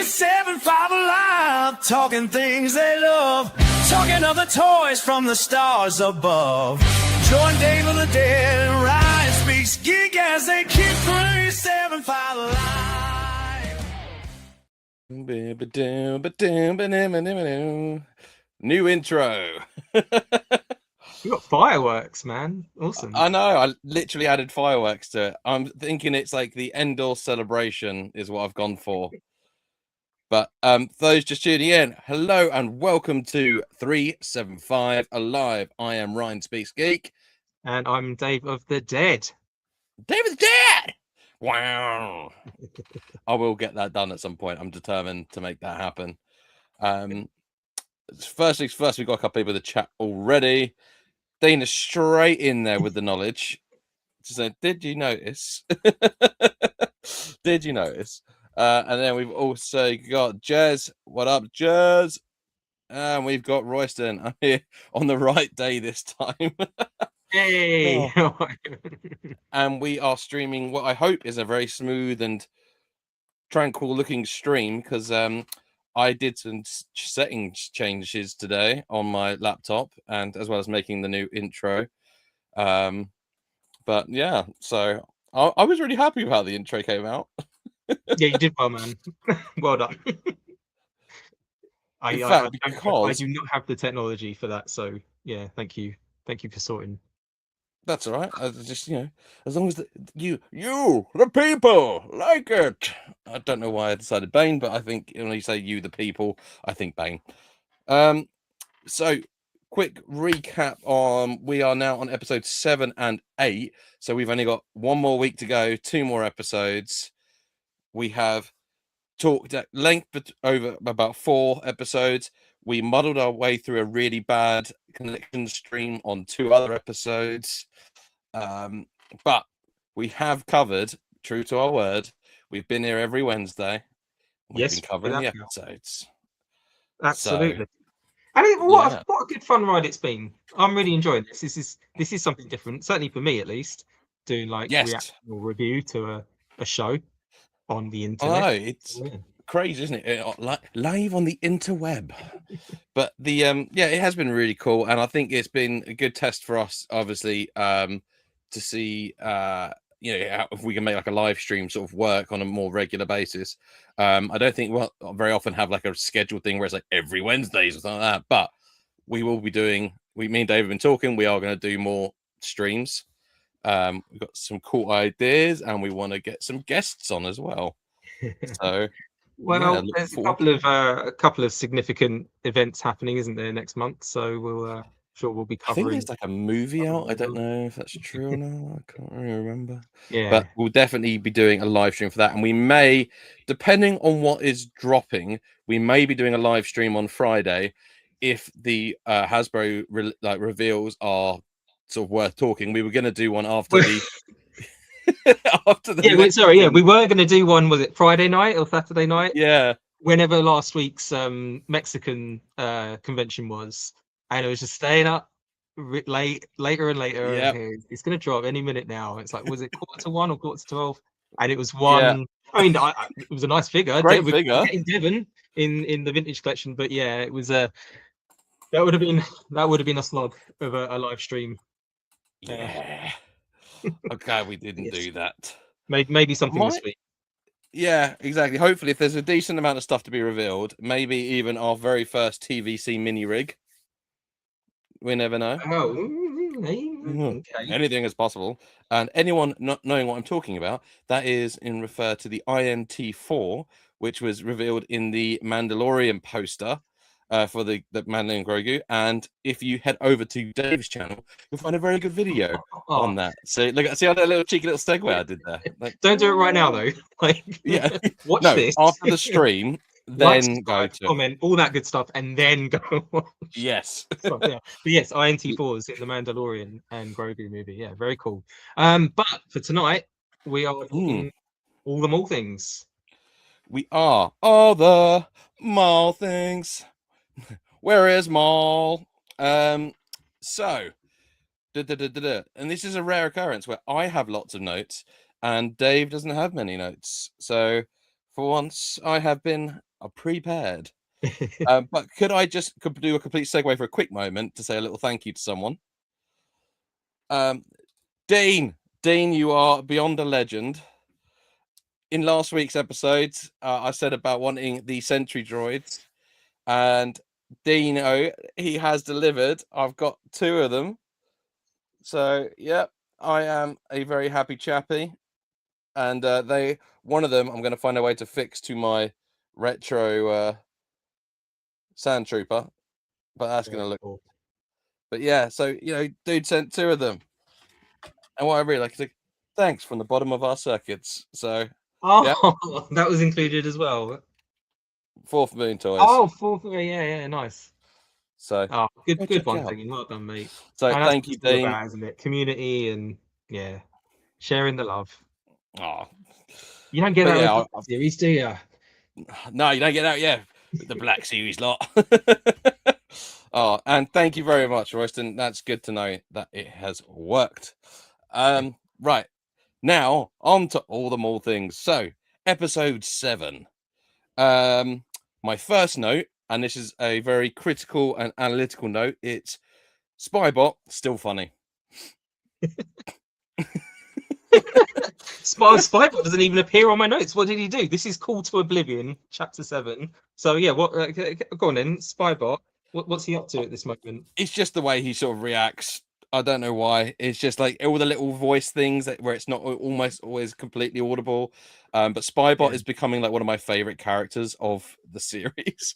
375 alive, talking things they love, talking of the toys from the stars above. Join Dave of the Dead and Ryan Speaks Geek as they keep 375 alive. New intro. You got fireworks, man. Awesome. I know. I literally added fireworks to it. I'm thinking it's like the end-all celebration is what I've gone for. But those just tuning in, hello and welcome to 375 Alive. I am Ryan Speaks Geek. And I'm Dave of the Dead. Dave of the Dead! Wow. I will get that done at some point. I'm determined to make that happen. First things first, we've got a couple people in the chat already. Dana straight in there with the knowledge. She said, did you notice? Did you notice? And then we've also got Jez. What up, Jez? And we've got Royston. I'm here on the right day this time. Hey! Oh. And we are streaming what I hope is a very smooth and tranquil looking stream because I did some settings changes today on my laptop, and as well as making the new intro. But yeah, so I was really happy with how the intro came out. Yeah, you did well, man. Well done. I do not have the technology for that, so yeah, thank you for sorting. That's all right. I just, as long as you, the people, like it. I don't know why I decided Bane, but I think when you say you, the people, I think Bane. So quick recap on, we are now on episode 7 and 8. So we've only got one more week to go, 2 more episodes. We have talked at length over about 4 episodes. We muddled our way through a really bad connection stream on 2 other episodes. But we have covered, true to our word, we've been here every Wednesday. We've been covering the episodes. Absolutely. I mean, what a good fun ride it's been. I'm really enjoying this. This is something different, certainly for me at least, doing like reaction or review to a show on the internet. Oh, it's crazy, isn't it? Live on the interweb. But the it has been really cool, and I think it's been a good test for us, obviously, to see if we can make like a live stream sort of work on a more regular basis. I don't think we'll very often have like a scheduled thing where it's like every Wednesdays or something like that, but we will be doing, me and Dave have been talking, we are going to do more streams. We've got some cool ideas and we want to get some guests on as well. So there's a couple of significant events happening, isn't there, next month? So we'll sure we'll be covering. I think there's like a movie out. I don't know if that's true or not. I can't really remember. Yeah, but we'll definitely be doing a live stream for that, and we may, depending on what is dropping, we may be doing a live stream on Friday if the Hasbro reveals are sort of worth talking. We were going to do one after the we were going to do one. Was it Friday night or Saturday night? Yeah, whenever last week's Mexican convention was, and it was just staying up later and later. Yep. It's going to drop any minute now. It's like, was it 1:45 or 11:45? And it was one. Yeah. I mean, it was a nice figure. Great figure in Devon in the vintage collection, but yeah, it was that would have been a slog of a live stream. Yeah. Okay, we didn't do that. Maybe something this week. Yeah, exactly. Hopefully, if there's a decent amount of stuff to be revealed, maybe even our very first TVC mini rig. We never know. Okay. Anything is possible. And anyone not knowing what I'm talking about, that is in refer to the INT4, which was revealed in the Mandalorian poster for the Mandalorian Grogu. And if you head over to Dave's channel, you'll find a very good video on that. So look, see how that little cheeky little segue I did there. Don't do it right now though. Watch this after the stream. Then go to comment, all that good stuff, and then go watch. Yes. But yes, INT4 is in the Mandalorian and Grogu movie. Yeah, very cool. But for tonight, we are doing all the Maul things. We are all the Maul things. Where is Maul? So, and this is a rare occurrence where I have lots of notes and Dave doesn't have many notes. So, for once, I have been are prepared. But could do a complete segue for a quick moment to say a little thank you to someone? Dean, you are beyond a legend. In last week's episodes, I said about wanting the sentry droids, and Dino, he has delivered. I've got 2 of them. So, yep, I am a very happy chappy. And one of them, I'm going to find a way to fix to my retro sand trooper, but that's going to look cool. But yeah, so dude sent 2 of them, and what I really like is like, thanks from the bottom of our circuits. So yeah, that was included as well. 4th Moon Toys. Oh, 4th, yeah, nice. So good one, Dean. Well done, mate. So and thank you, Dean. About, isn't it? Community and sharing the love. Oh, you don't get that with the series, do you? No, you don't get that. Yeah, the Black Series lot. And thank you very much, Royston. That's good to know that it has worked. Right, now on to all the more things. So, episode 7. My first note, and this is a very critical and analytical note, it's Spybot still funny. Spybot doesn't even appear on my notes. What did he do? This is Call to Oblivion, chapter 7. So yeah, what? Go on then, Spybot. What's he up to at this moment? It's just the way he sort of reacts. I don't know why. It's just like all the little voice things where it's not almost always completely audible. But Spybot is becoming like one of my favorite characters of the series.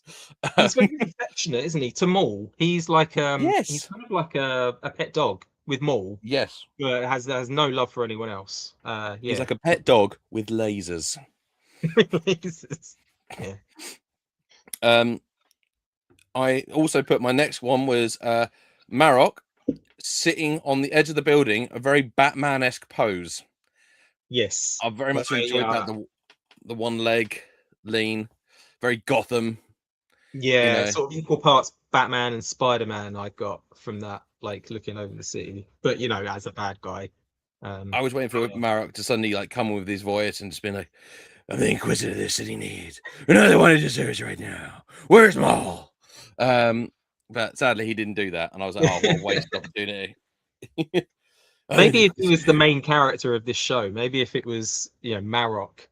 He's very affectionate, isn't he? To Maul, he's like yes, he's kind of like a pet dog with Maul. Yes, but has no love for anyone else. He's like a pet dog with lasers. Lasers. Yeah. I also put my next one was Marok sitting on the edge of the building, a very Batman-esque pose. Yes, I very much enjoyed that. The one leg lean, very Gotham. Yeah, sort of equal parts Batman and Spider-Man I got from that, like looking over the city, but as a bad guy. I was waiting for Marok to suddenly like come with his voice and just be like, I'm the Inquisitor this city needs. Another one it deserves right now. Where's Maul? But sadly he didn't do that, and I was like, oh, what a waste of opportunity. Maybe if he was the main character of this show, maybe if it was Marok,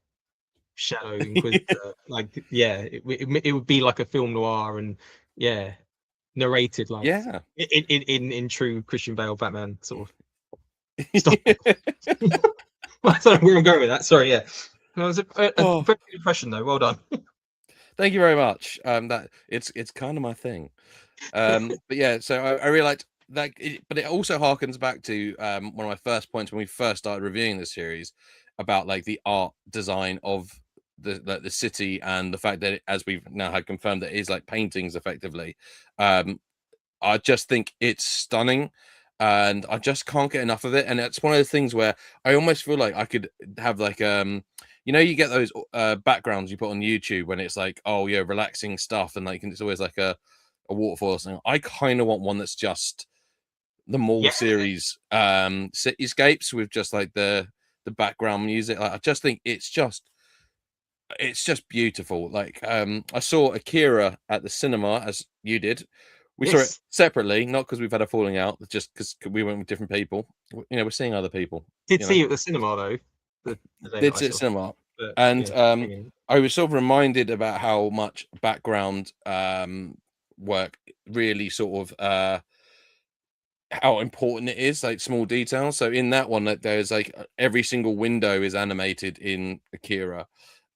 Shadow Inquisitor, like it would be like a film noir and narrated like in true Christian Bale Batman sort of stuff. I don't know where I'm going with that. Sorry, yeah. That was a very good impression though. Well done. Thank you very much. That it's kind of my thing. But yeah, so I really liked that, but it also harkens back to one of my first points when we first started reviewing the series about like the art design of the city, and the fact that as we've now had confirmed that it is like paintings effectively. I just think it's stunning, and I just can't get enough of it. And it's one of those things where I almost feel like I could have like you get those backgrounds you put on YouTube when it's like, oh yeah, relaxing stuff, and like it's always like a waterfall or something. I kind of want one that's just the Maul series cityscapes with just like the background music. Like, I just think it's just beautiful. Like I saw Akira at the cinema, as you did. We saw it separately, not because we've had a falling out, just because we went with different people. We're seeing other people. Did see you at the cinema though. Did see it at cinema, and I was sort of reminded about how much background work really sort of how important it is, like small details. So in that one, that there's like every single window is animated in Akira.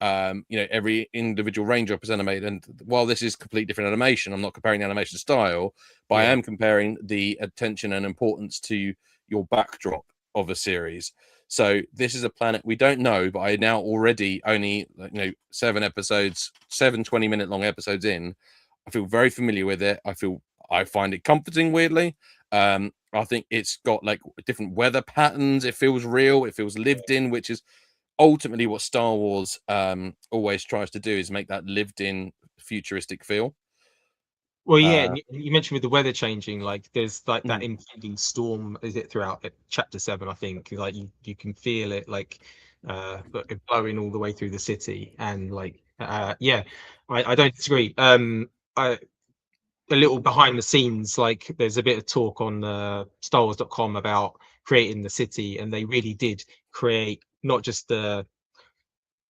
Every individual raindrop is animated, and while this is complete different animation, I'm not comparing the animation style, but I am comparing the attention and importance to your backdrop of a series. So this is a planet we don't know, but I now already only 7 episodes, 7 20-minute long episodes in, I feel very familiar with it. I find it comforting, weirdly. I think it's got like different weather patterns. It feels real, it feels lived in, which is ultimately what Star Wars always tries to do, is make that lived in futuristic feel. Well, yeah, you mentioned with the weather changing, like there's like that impending storm, is it, throughout chapter 7, I think, like you can feel it like blowing all the way through the city, and like I don't disagree. A little behind the scenes, like there's a bit of talk on StarWars.com about creating the city, and they really did create not just the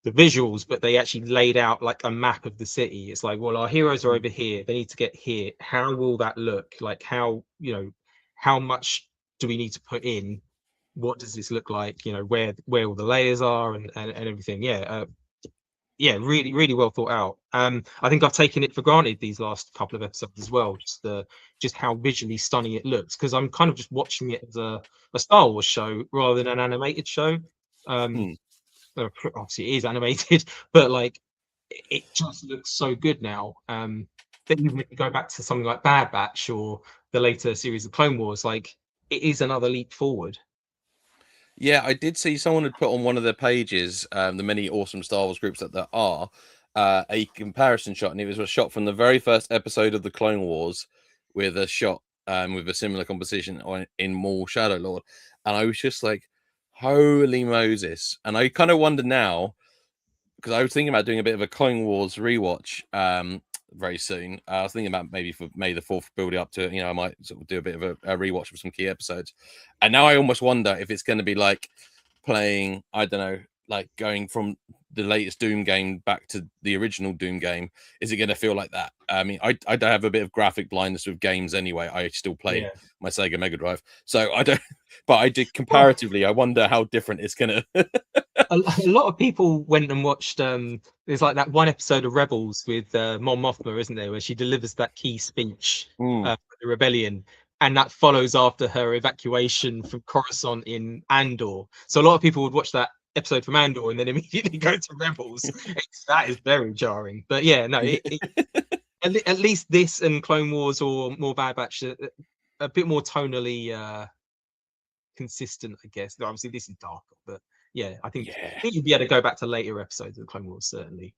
visuals, but they actually laid out like a map of the city. It's like, well, our heroes are over here, they need to get here. How will that look? Like, how, you know, how much do we need to put in? What does this look like? You know, where all the layers are, and everything. Yeah, really, really well thought out. I think I've taken it for granted these last couple of episodes as well, just how visually stunning it looks, because I'm kind of just watching it as a Star Wars show rather than an animated show. Obviously it is animated, but like it just looks so good now. That even if you go back to something like Bad Batch or the later series of Clone Wars, like it is another leap forward. Yeah, I did see someone had put on one of their pages, the many awesome Star Wars groups that there are, a comparison shot, and it was a shot from the very first episode of the Clone Wars with a shot with a similar composition in Maul Shadow Lord, and I was just like, holy Moses! And I kind of wonder now, because I was thinking about doing a bit of a Clone Wars rewatch very soon. I was thinking about maybe for May the 4th, building up to it. You know, I might sort of do a bit of a rewatch of some key episodes. And now I almost wonder if it's going to be like playing, I don't know, like going from the latest Doom game back to the original Doom game. Is it going to feel like that? I mean, I have a bit of graphic blindness with games anyway. I still play my Sega Mega Drive, so I don't. But I did comparatively. I wonder how different it's going to. A lot of people went and watched there's like that one episode of Rebels with Mon Mothma, isn't there, where she delivers that key speech for the rebellion, and that follows after her evacuation from Coruscant in Andor. So a lot of people would watch that episode from Andor and then immediately go to Rebels. That is very jarring, but yeah, no, at least this and Clone Wars or more Bad Batch a bit more tonally consistent, I guess. Obviously this is darker, but yeah, I think you'd be able to go back to later episodes of the Clone Wars, certainly,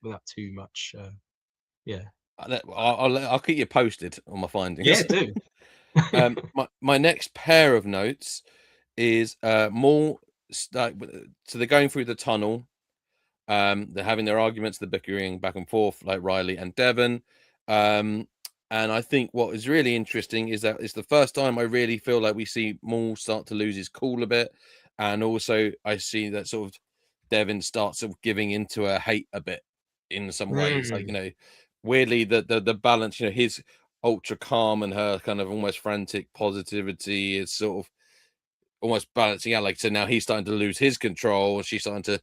without too much. I'll keep you posted on my findings. Yeah, do. My next pair of notes is more. So they're going through the tunnel. They're having their arguments, they're bickering back and forth, like Riley and Devon. And I think what is really interesting is that it's the first time I really feel like we see Maul start to lose his cool a bit. And also I see that sort of Devon starts sort of giving into a hate a bit in some ways. Like, you know, weirdly the balance, you know, his ultra calm and her kind of almost frantic positivity is sort of almost balancing out. Like, so now he's starting to lose his control and she's starting to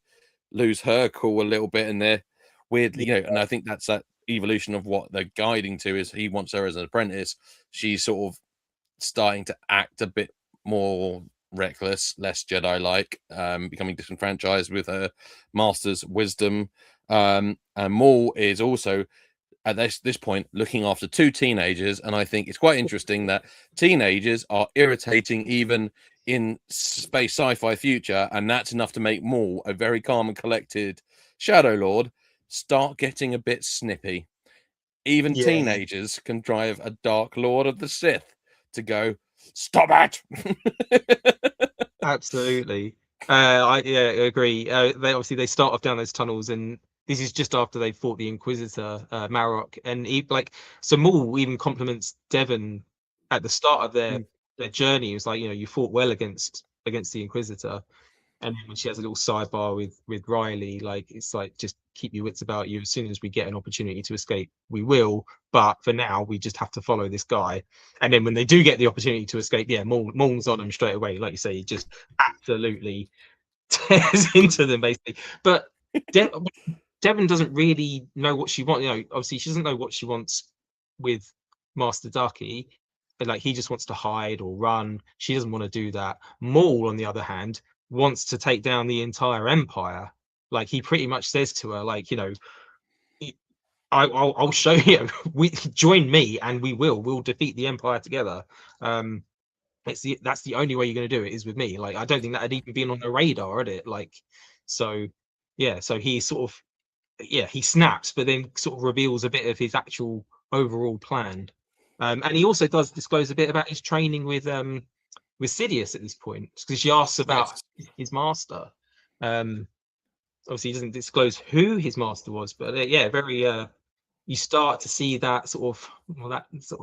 lose her cool a little bit, and they're weirdly, you know, and I think that's that evolution of what they're guiding to is he wants her as an apprentice. She's sort of starting to act a bit more reckless, less Jedi like, becoming disenfranchised with her master's wisdom. And Maul is also at this point looking after two teenagers, and I think it's quite interesting that teenagers are irritating even in space sci-fi future, and that's enough to make Maul, a very calm and collected Shadow Lord, start getting a bit snippy. Even teenagers can drive a Dark Lord of the Sith to go, stop it. Absolutely. I agree. They start off down those tunnels, and this is just after they fought the Inquisitor, Marok, and so Maul even compliments Devon at the start of their journey. It was like, you know, you fought well against the Inquisitor. And then when she has a little sidebar with Riley, like, it's like, just keep your wits about you. As soon as we get an opportunity to escape, we will. But for now, we just have to follow this guy. And then when they do get the opportunity to escape, Maul's on them straight away. Like you say, he just absolutely tears into them, basically. But Devon doesn't really know what she wants. You know, obviously, she doesn't know what she wants with Master Ducky. But like, he just wants to hide or run. She doesn't want to do that. Maul, on the other hand, wants to take down the entire empire. Like, he pretty much says to her, like, you know, I'll show you. We join me, and we'll defeat the empire together. That's the only way you're going to do it is with me. Like, I don't think that had even been on the radar, had it? Like, so yeah. So he sort of he snaps, but then sort of reveals a bit of his actual overall plan. And he also does disclose a bit about his training with Sidious at this point, because she asks about his master. Obviously, he doesn't disclose who his master was, but very you start to see that sort of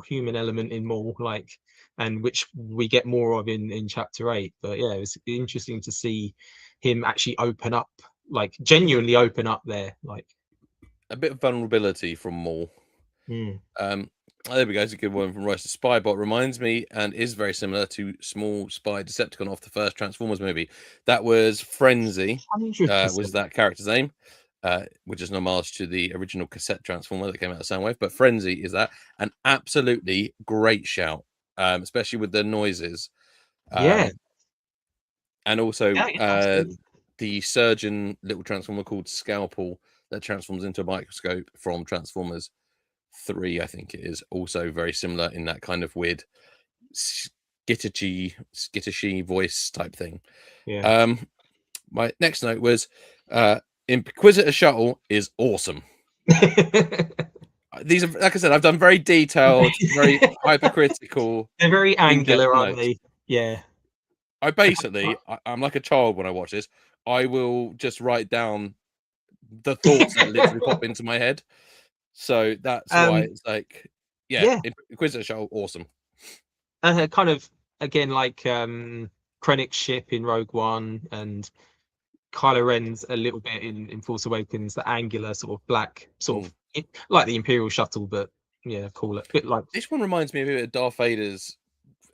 human element in Maul, like, and which we get more of in chapter 8. But yeah, it was interesting to see him actually open up, like genuinely open up there, like a bit of vulnerability from Maul. mm. There we go. It's a good one from Royce. The Spybot reminds me and is very similar to Small Spy Decepticon off the first Transformers movie. That was Frenzy, was that character's name, which is an homage to the original cassette Transformer that came out of Soundwave. But Frenzy is that. An absolutely great shout, especially with the noises. Yeah. And also Yeah, the surgeon little Transformer called Scalpel that transforms into a microscope from Transformers 3, I think it is, also very similar in that kind of weird skittishy voice type thing. Yeah. My next note was Inquisitor Shuttle is awesome. These are, like I said, I've done very detailed, very hypercritical. They're very angular, aren't they? Yeah. I'm like a child when I watch this. I will just write down the thoughts that literally pop into my head. So that's why it's like, yeah. Inquisitor Shuttle, awesome. Kind of again like Krennic's ship in Rogue One, and Kylo Ren's a little bit in Force Awakens, the angular sort of black sort of like the Imperial shuttle, but yeah, call it a bit like this one reminds me a bit of Darth Vader's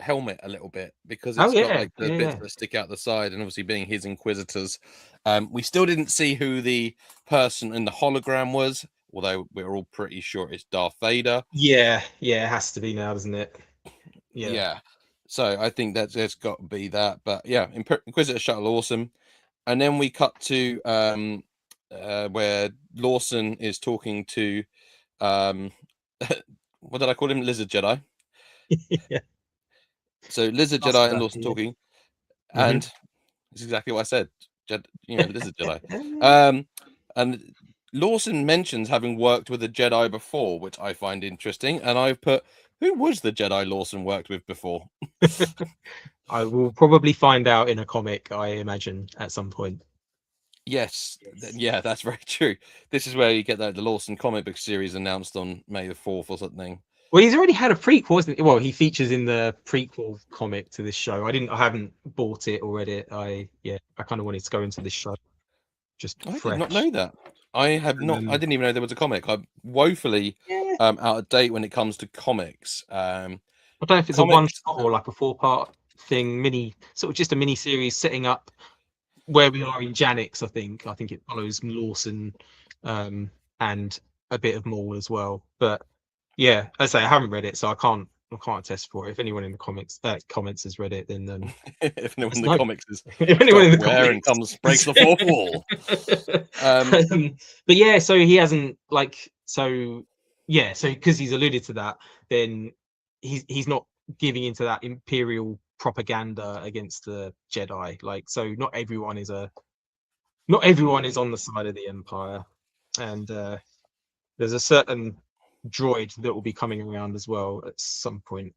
helmet a little bit, because it's got like the bits that stick out the side, and obviously being his Inquisitors. We still didn't see who the person in the hologram was, although we're all pretty sure it's Darth Vader. Yeah, it has to be now, doesn't it? Yeah. So I think that there's got to be that. But yeah, Inquisitor Shuttle, awesome. And then we cut to where Lawson is talking to what did I call him? Lizard Jedi. Yeah. So Lizard Jedi and Lawson talking, and it's exactly what I said. Lizard Jedi. And Lawson mentions having worked with a Jedi before, which I find interesting. And I've put, who was the Jedi Lawson worked with before? I will probably find out in a comic, I imagine, at some point. Yes. Yeah, that's very true. This is where you get the Lawson comic book series announced on May the 4th or something. Well, he's already had a prequel, isn't he? Well, he features in the prequel comic to this show. I haven't bought it or read it. I kind of wanted to go into this show just I fresh. did not know that. I have not. I didn't even know there was a comic. I'm woefully out of date when it comes to comics. I don't know if it's a one shot or like a 4-part thing, just a mini series setting up where we are in Janix. I think it follows Lawson and a bit of Maul as well. But yeah, as I say, I haven't read it, so I can't attest for it. If anyone in the comments has read it, then if anyone in the comics is if anyone in the comics and comes breaks the fourth wall. But yeah, so he hasn't so because he's alluded to that, then he's not giving into that imperial propaganda against the Jedi. So not everyone is on the side of the Empire, and there's a certain droid that will be coming around as well at some point.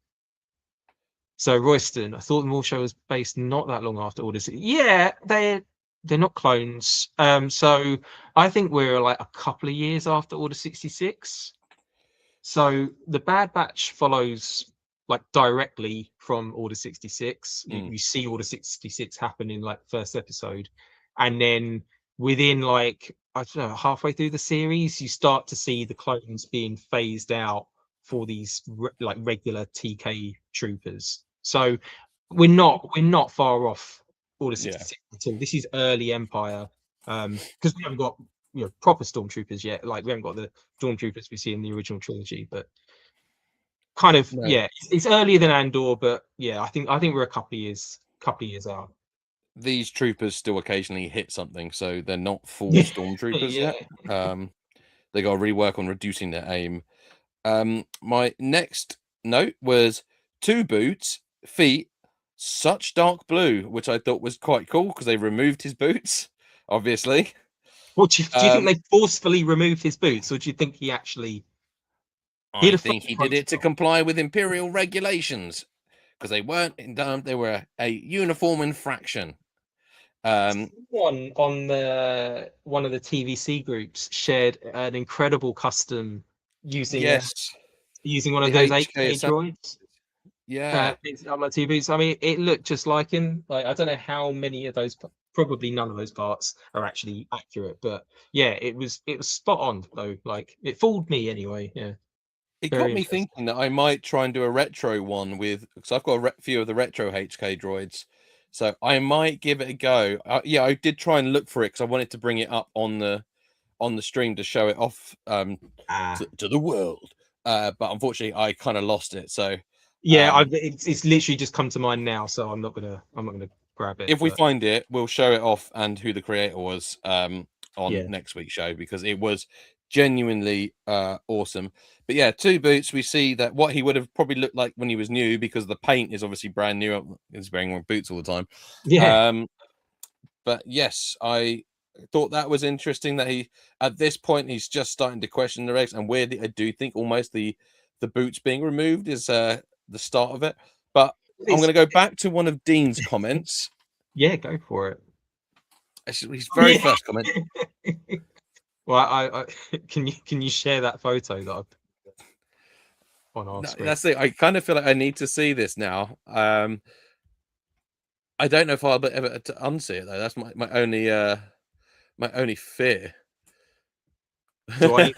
So Royston, I thought the Maul show was based not that long after Order 66. Yeah, they're not clones. So I think we're like a couple of years after Order 66. So the Bad Batch follows like directly from Order 66. You see Order 66 happen in like first episode, and then within like I don't know, halfway through the series, you start to see the clones being phased out for these like regular TK troopers. So we're not far off Order 66 at all. This is early Empire, because we haven't got proper stormtroopers yet. Like we haven't got the stormtroopers we see in the original trilogy, but kind of it's earlier than Andor, but yeah, I think we're a couple of years out. These troopers still occasionally hit something, so they're not full stormtroopers yet. They got to rework on reducing their aim. My next note was 2 boots, feet, such dark blue, which I thought was quite cool because they removed his boots, obviously. Well, do you think they forcefully removed his boots, or do you think he actually? I think he did it to comply with Imperial regulations, because they weren't they were a uniform infraction. One on one of the TVC groups shared an incredible custom using using one of those HK droids. It's up like 2 boots. I mean, it looked just like him. Like, I don't know how many of those, probably none of those parts are actually accurate, but yeah, it was spot on though. Like, it fooled me anyway. Yeah, it got me thinking that I might try and do a retro one because I've got a few of the retro HK droids, so I might give it a go. Yeah, I did try and look for it because I wanted to bring it up on the stream to show it off to the world, but unfortunately I kind of lost it. So yeah, it's literally just come to mind now, so I'm not gonna grab it. If we find it, we'll show it off and who the creator was on next week's show, because it was genuinely awesome. But yeah, 2 boots, we see that what he would have probably looked like when he was new, because the paint is obviously brand new. He's wearing boots all the time. Yeah. But yes, I thought that was interesting that he, at this point, he's just starting to question the regs. And weirdly, I do think almost the boots being removed is the start of it. But I'm going to go back to one of Dean's comments. Yeah, go for it. His very first comment. Well, I can you share that photo that I've on our screen? That's it. I kind of feel like I need to see this now. I don't know if I'll ever to unsee it though. That's my only fear. Do I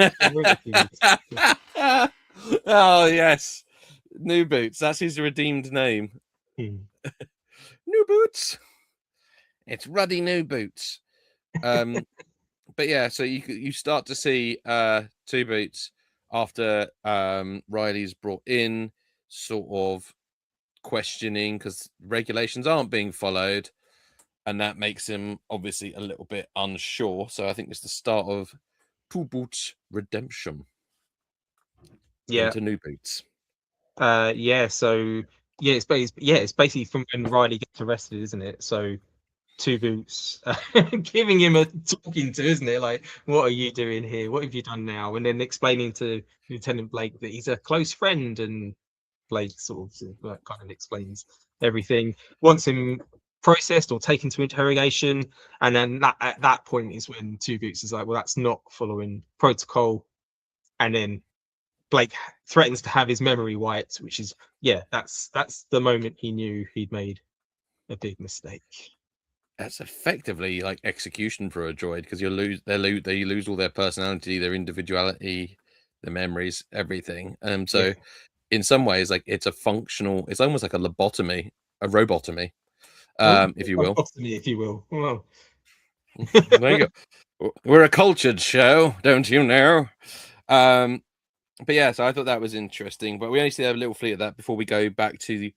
Oh yes, New Boots. That's his redeemed name. New Boots. It's Ruddy New Boots. But yeah, so you start to see 2 Boots after Riley's brought in, sort of questioning because regulations aren't being followed, and that makes him obviously a little bit unsure. So I think it's the start of 2 Boots redemption. Into New Boots. Yeah, so it's basically from when Riley gets arrested, isn't it? So 2 Boots giving him a talking to, isn't it? Like, what are you doing here? What have you done now? And then explaining to Lieutenant Blake that he's a close friend, and Blake sort of kind of explains everything, wants him processed or taken to interrogation, and then at that point is when 2 Boots is like, well, that's not following protocol, and then Blake threatens to have his memory wiped, which is that's the moment he knew he'd made a big mistake. That's effectively like execution for a droid, because they lose all their personality, their individuality, their memories, everything. So in some ways, like, it's almost like a lobotomy, a robotomy, if you will. If you will. Well. There you go. We're a cultured show, don't you know? But yeah, so I thought that was interesting. But we only see a little fleet of that before we go back to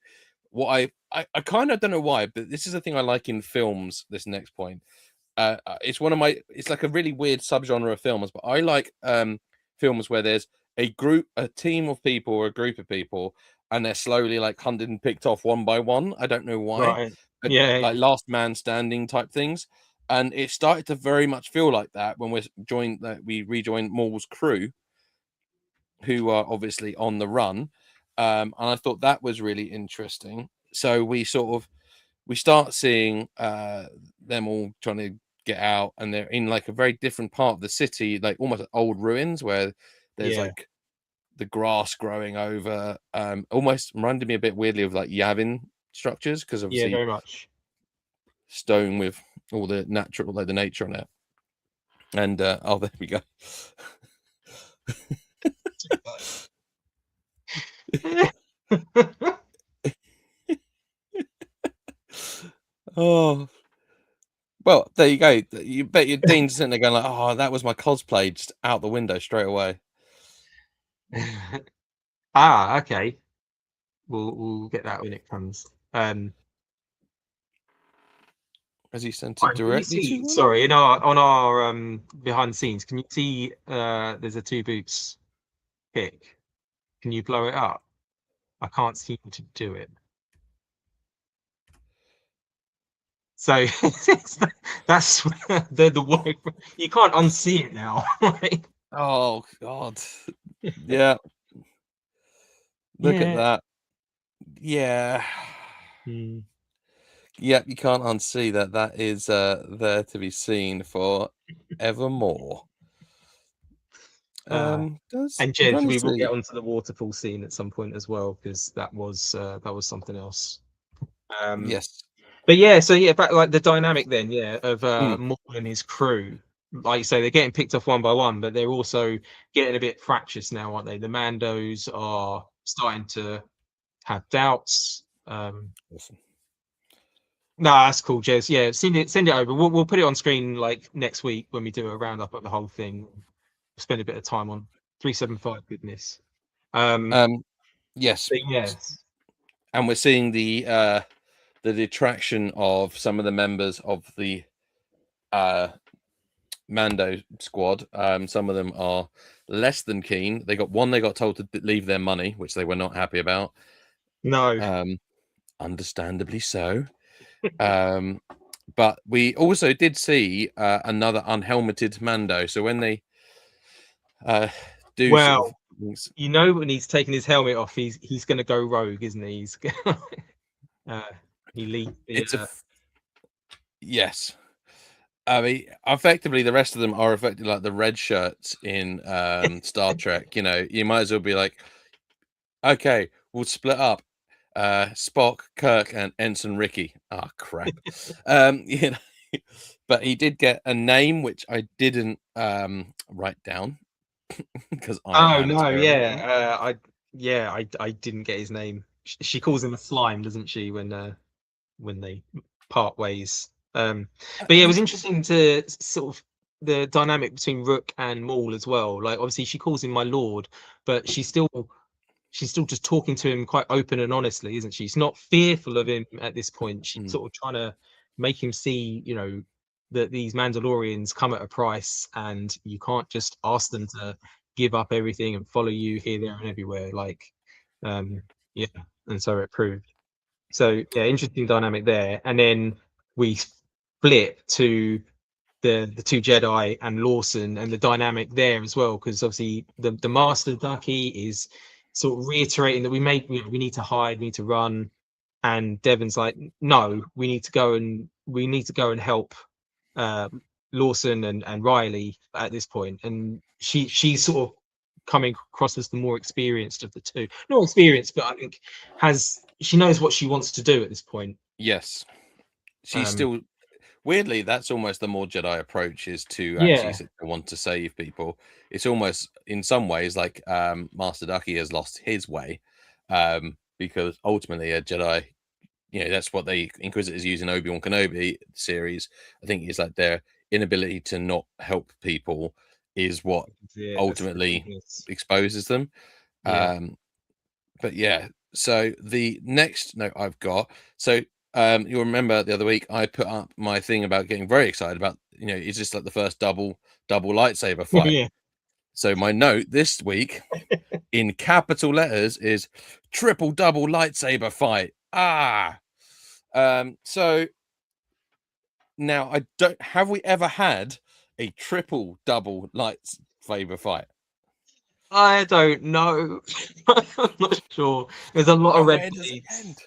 what I kind of don't know why, but this is the thing I like in films. This next point, it's it's like a really weird subgenre of films, but I like films where there's a team of people or a group of people, and they're slowly like hunted and picked off one by one. I don't know why. Right. But, like Last Man Standing type things. And it started to very much feel like that when we rejoined Maul's crew, who are obviously on the run. And I thought that was really interesting. So we start seeing them all trying to get out, and they're in like a very different part of the city, like almost old ruins where there's like the grass growing over, almost reminded me a bit weirdly of like Yavin structures, because obviously very much stone with all the natural, like the nature on it. And there we go. Oh, well, there you go. You bet your Dean's sitting there going like, "Oh, that was my cosplay," just out the window straight away. Okay. We'll get that when it comes. Has he sent it directly to you? Sorry, on our behind the scenes, can you see there's a 2 Boots pic? Can you blow it up? I can't seem to do it. So that's the word. You can't unsee it now. Right? Oh God. Yeah. Look at that. Yeah. Yeah, you can't unsee that. That is there to be seen for evermore. And I'm Jed, trying to we will get see. onto the waterfall scene at some point as well, because that was something else. Yes. But yeah, so yeah, back like the dynamic then, yeah, of Mm. Maul and his crew. Like you say, they're getting picked off one by one, but they're also getting a bit fractious now, aren't they? The Mandos are starting to have doubts. Awesome. No, that's cool, Jez. Yeah, send it over. We'll put it on screen like next week when we do a roundup of the whole thing. Spend a bit of time on 375. Goodness. Yes. But yes. And we're seeing the detraction of some of the members of the Mando squad. Some of them are less than keen. They got told to leave their money, which they were not happy about. No. Understandably so. But we also did see another unhelmeted Mando. So when they do sort of things, you know, when he's taking his helmet off, he's going to go rogue, isn't he? He's he leaves the. Yes. I mean, effectively, the rest of them are effectively like the red shirts in Star Trek. You know, you might as well be like, okay, we'll split up. Spock, Kirk, and Ensign Ricky. Ah, crap. You know, but he did get a name which I didn't write down because I Oh am no, terrible. I didn't get his name. She calls him a slime, doesn't she? When they part ways. But yeah, it was interesting to sort of the dynamic between Rook and Maul as well. Like obviously she calls him my lord, but she's still just talking to him quite open and honestly, isn't she? She's not fearful of him at this point. She's sort of trying to make him see, you know, that these Mandalorians come at a price, and you can't just ask them to give up everything and follow you here, there, and everywhere. Like, yeah, and so it proved. So yeah, interesting dynamic there. And then we flip to the two Jedi and Lawson and the dynamic there as well, because obviously the Master Ducky is sort of reiterating that we need to hide, we need to run, and Devon's like, no, we need to go and help Lawson and Riley at this point, and she's sort of coming across as the more experienced of the two. Not experienced, but I think she knows what she wants to do at this point. Yes, she's still weirdly. That's almost the more Jedi approach, is to actually want to save people. It's almost in some ways like Master Ducky has lost his way, because ultimately a Jedi, you know, that's what the Inquisitors use in Obi-Wan Kenobi series. I think it's like their inability to not help people is what ultimately exposes them. But yeah, so the next note I've got, so you'll remember the other week I put up my thing about getting very excited about, you know, it's just like the first double lightsaber fight. Yeah. So my note this week in capital letters is triple double lightsaber fight. So now have we ever had a triple double lightsaber fight? I don't know. I'm not sure. There's a lot of red blades.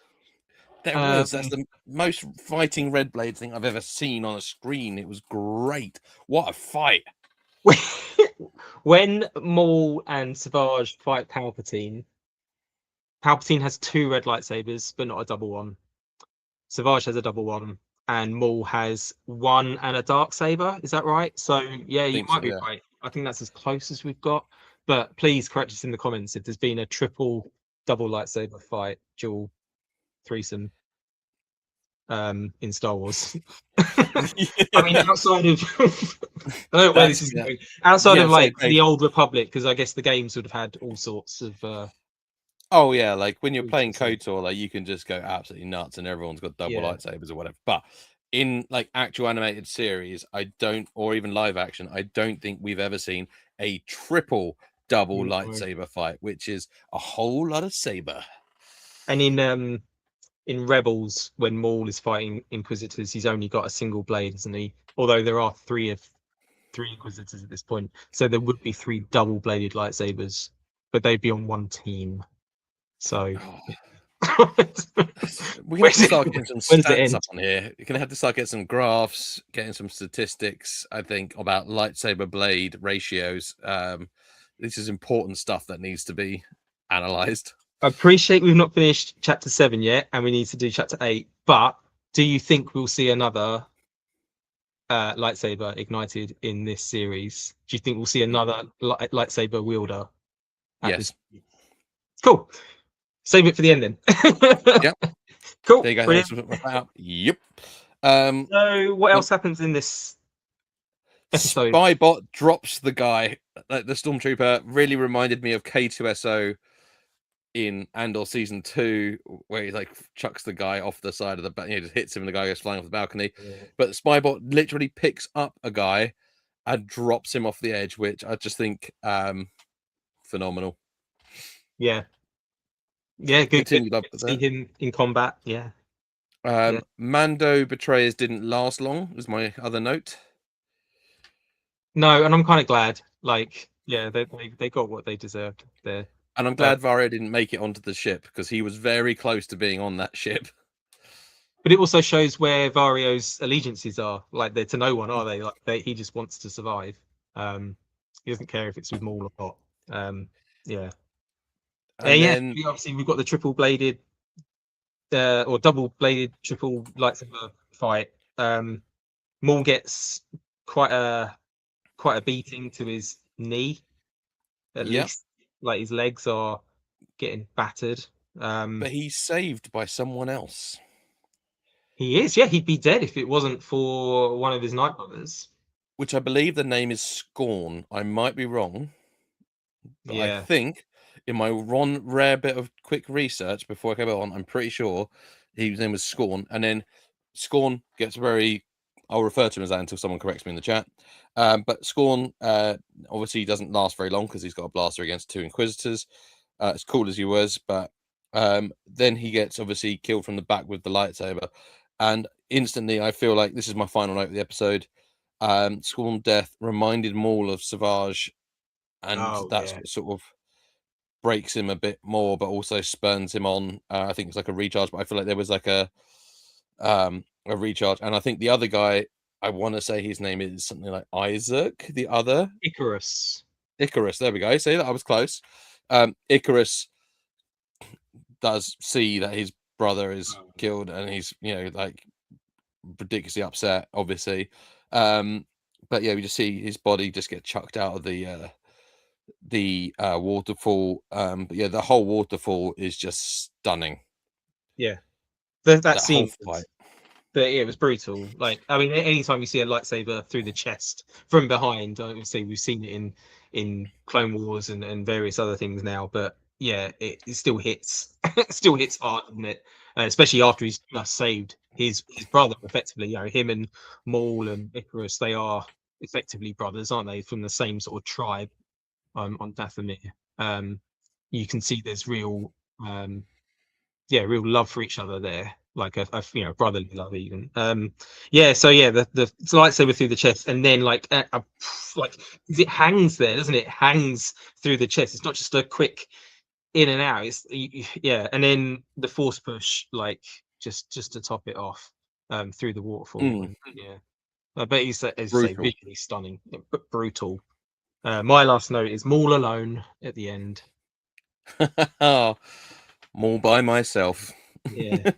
There was. That's the most fighting red blade thing I've ever seen on a screen. It was great. What a fight. When Maul and Savage fight Palpatine has two red lightsabers, but not a double one. Savage has a double one, and Maul has one and a dark saber. Is that right? So yeah, you might be right. I think that's as close as we've got. But please correct us in the comments if there's been a triple double lightsaber fight, dual threesome in Star Wars. I mean, outside of I don't know where this is going. Outside of like the Old Republic, because I guess the games would have had all sorts of oh yeah, like when you're playing KOTOR, like you can just go absolutely nuts and everyone's got double lightsabers or whatever. But in like actual animated series, I don't, or even live action, I don't think we've ever seen a triple double lightsaber fight, which is a whole lot of saber. And in Rebels, when Maul is fighting Inquisitors, he's only got a single blade, isn't he? Although there are three Inquisitors at this point, so there would be three double-bladed lightsabers, but they'd be on one team. So we're gonna have to start getting some stats up on here. You're gonna have to start getting some graphs, getting some statistics, I think, about lightsaber blade ratios. this is important stuff that needs to be analysed. I appreciate we've not finished chapter 7 yet, and we need to do chapter 8. But do you think we'll see another lightsaber ignited in this series? Do you think we'll see another lightsaber wielder? Yes. Cool. Save it for the end then. Yep. Cool. There you go. Yep. So what else happens in this episode? Spybot drops the guy. The stormtrooper really reminded me of K2SO in Andor season 2, where he like chucks the guy off the side of the just hits him and the guy goes flying off the balcony. Yeah. But Spybot literally picks up a guy and drops him off the edge, which I just think phenomenal. Yeah, good to see him in combat. Yeah. Mando betrayers didn't last long was my other note. No, and I'm kind of glad. Like, yeah, they got what they deserved there. And I'm glad Vario didn't make it onto the ship, because he was very close to being on that ship. But it also shows where Vario's allegiances are. Like, they're to no one, are they? Like, he just wants to survive. He doesn't care if it's with Maul or not. Yeah. And then, obviously we've got the triple-bladed or double-bladed triple lightsaber fight. Maul gets quite a beating to his knee. At least, like, his legs are getting battered. But he's saved by someone else. He is, yeah. He'd be dead if it wasn't for one of his Night Brothers, which I believe the name is Scorn. I might be wrong. But I think in my rare bit of quick research before I came on, I'm pretty sure his name was Scorn. And then Scorn gets I'll refer to him as that until someone corrects me in the chat. But Scorn obviously doesn't last very long because he's got a blaster against 2 Inquisitors. As cool as he was, but then he gets obviously killed from the back with the lightsaber. And instantly, I feel like this is my final note of the episode. Scorn death reminded Maul of Savage, and that's what sort of breaks him a bit more, but also spurns him on. I think it's like a recharge, but I feel like there was like a recharge. And I think the other guy, I want to say his name is something like Isaac. The other Icarus. There we go. See that I was close. Icarus does see that his brother is killed, and he's like ridiculously upset, obviously. But yeah, we just see his body just get chucked out of the waterfall. But yeah, the whole waterfall is just stunning. Yeah, that scene. It was brutal. Like, I mean, anytime you see a lightsaber through the chest from behind, obviously we've seen it in Clone Wars and various other things now, but yeah, it still hits. It still hits hard, doesn't it? Especially after he's just saved his brother. Effectively, him and Maul and Icarus, they are effectively brothers, aren't they? From the same sort of tribe on Dathomir. You can see there's real love for each other there, like a brotherly love even. The lightsaber through the chest, and then like it hangs there, doesn't it? It hangs through the chest. It's not just a quick in and out. It's and then the force push, like just to top it off, through the waterfall. I bet he's visually stunning, but brutal. My last note is Maul alone at the end. Maul by myself. Yeah.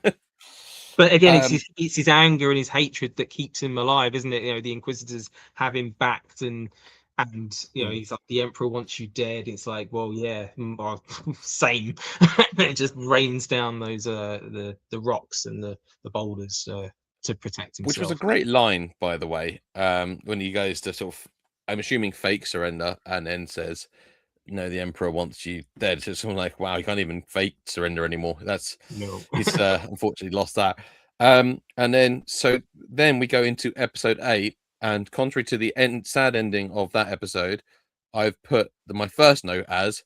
But again, it's his anger and his hatred that keeps him alive, isn't it? The Inquisitors have him backed, and he's like, the Emperor wants you dead. It's like, well, yeah, same. It just rains down those the rocks and the boulders to protect himself. Which was a great line, by the way. When he goes to sort of, I'm assuming, fake surrender, and then says, the Emperor wants you dead. So it's sort of like, wow, you can't even fake surrender anymore. He's unfortunately lost that. And then we go into episode 8, and contrary to the sad ending of that episode, I've put my first note as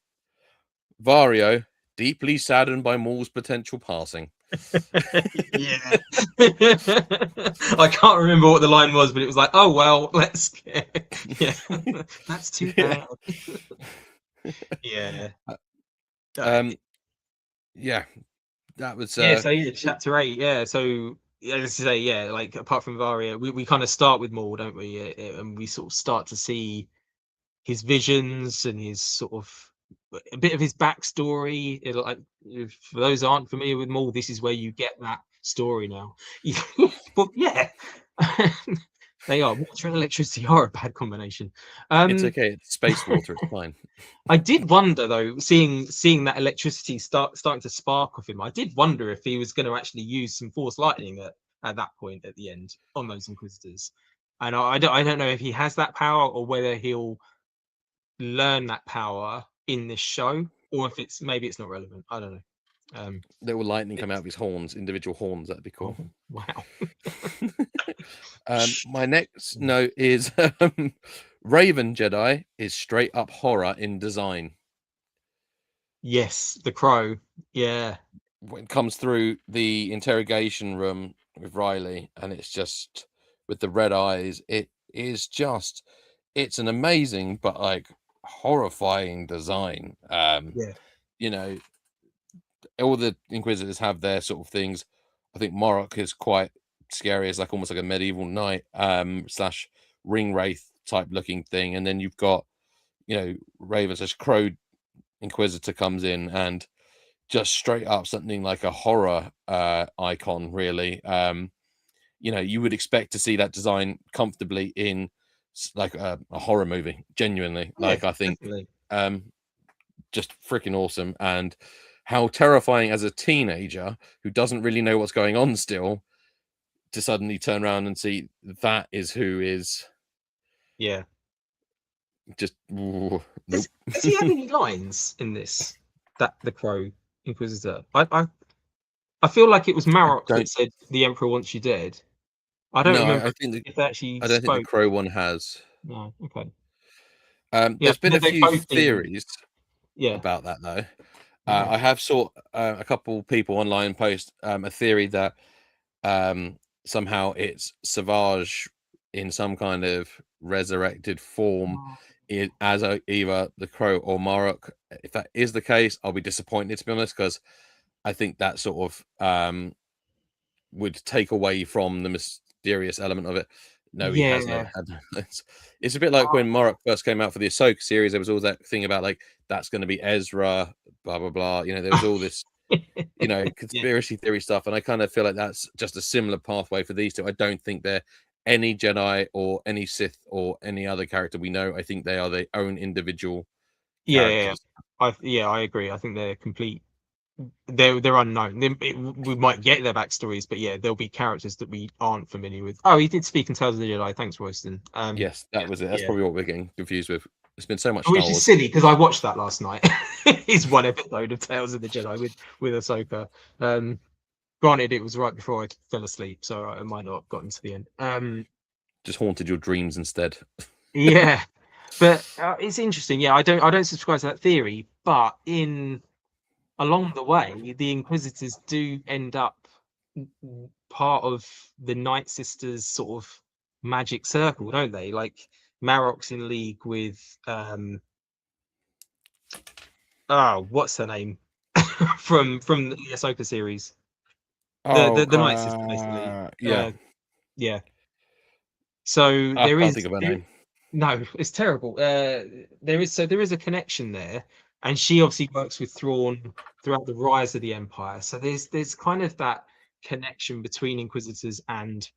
Vario deeply saddened by Maul's potential passing. Yeah. I can't remember what the line was, but it was like, oh well, that's too bad. That was chapter 8. So let's say, like, apart from Varia, we kind of start with Maul, don't we? And we sort of start to see his visions and his sort of a bit of his backstory. Like, for those who aren't familiar with Maul, this is where you get that story now. But yeah, they are. Water and electricity are a bad combination. It's okay. It's space water. It's fine. I did wonder though, seeing that electricity starting to spark off him. I did wonder if he was going to actually use some force lightning at that point at the end on those Inquisitors. And I don't know if he has that power or whether he'll learn that power in this show, or if maybe it's not relevant. I don't know. Little lightning come out of his horns, individual horns. That'd be cool. Oh, wow. My next note is Raven Jedi is straight up horror in design. Yes, the Crow. Yeah. When it comes through the interrogation room with Riley, and it's just with the red eyes, it's an amazing but like horrifying design. Yeah. You know, all the Inquisitors have their sort of things. I think Morok is quite scary. It's like almost like a medieval knight slash ring wraith type looking thing, and then you've got, you know, Raven slash Crow Inquisitor comes in and just straight up something like a horror icon, really. You know, you would expect to see that design comfortably in like a horror movie, genuinely. Yeah, like I think definitely. just freaking awesome. And how terrifying as a teenager who doesn't really know what's going on still, to suddenly turn around and see that is who is. Yeah. Just nope. Does he have any lines in this? That the Crow Inquisitor. I feel like it was Marok that said the Emperor wants you dead. I don't remember if they actually I don't spoke. think the Crow one has. No, okay. There's been a few theories about that though. I have saw a couple people online post a theory that somehow it's Savage in some kind of resurrected form as either the Crow or Morok. If that is the case, I'll be disappointed, to be honest, because I think that sort of would take away from the mysterious element of it. No, he has no. It's a bit like when Morok first came out for the Ahsoka series. There was all that thing about like that's going to be Ezra, blah blah blah. You know, there was all this, you know, conspiracy theory stuff, and I kind of feel like that's just a similar pathway for these two. I don't think they're any Jedi or any Sith or any other character we know. I think they are their own individual characters. I agree. I think they're complete. They're unknown. We might get their backstories, but yeah, there'll be characters that we aren't familiar with. Oh, he did speak in Tales of the Jedi. Thanks, Royston. Yes, that was it. That's probably what we're getting confused with. There's been so much, which is silly because I watched that last night. It's one episode of Tales of the Jedi with Ahsoka. Granted, it was right before I fell asleep, so I might not have gotten to the end. Just haunted your dreams instead. Yeah, but it's interesting. Yeah, I don't subscribe to that theory, but along the way, the Inquisitors do end up part of the Night Sisters sort of magic circle, don't they? Like Marok's in league with what's her name from the Ahsoka series? The Night Sister, basically. Yeah. So I can't think of her name. No, it's terrible. There is a connection there. And she obviously works with Thrawn throughout the rise of the Empire. So there's kind of that connection between Inquisitors and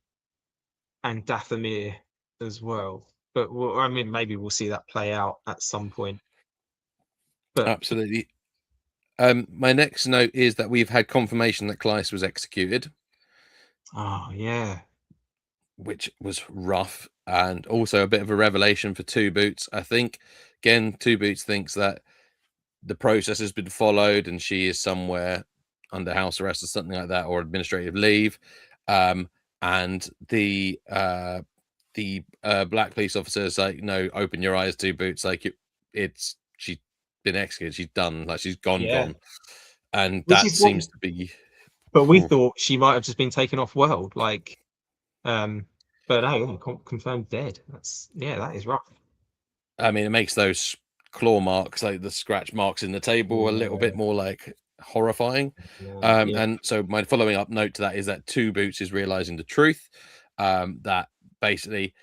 Dathomir as well. But I mean, maybe we'll see that play out at some point. But absolutely. My next note is that we've had confirmation that Klyce was executed. Oh yeah, which was rough, and also a bit of a revelation for Two Boots. I think again, Two Boots thinks that the process has been followed and she is somewhere under house arrest or something like that, or administrative leave. And the black police officer is like, no, open your eyes, Two Boots. Like she's been executed. She's done. Like she's gone. And that seems to be. But we thought she might have just been taken off world. Like, but no, confirmed dead. That is rough. I mean, it makes those claw marks, like the scratch marks in the table, a little bit more like horrifying. And so my following up note to that is that Two Boots is realizing the truth, that basically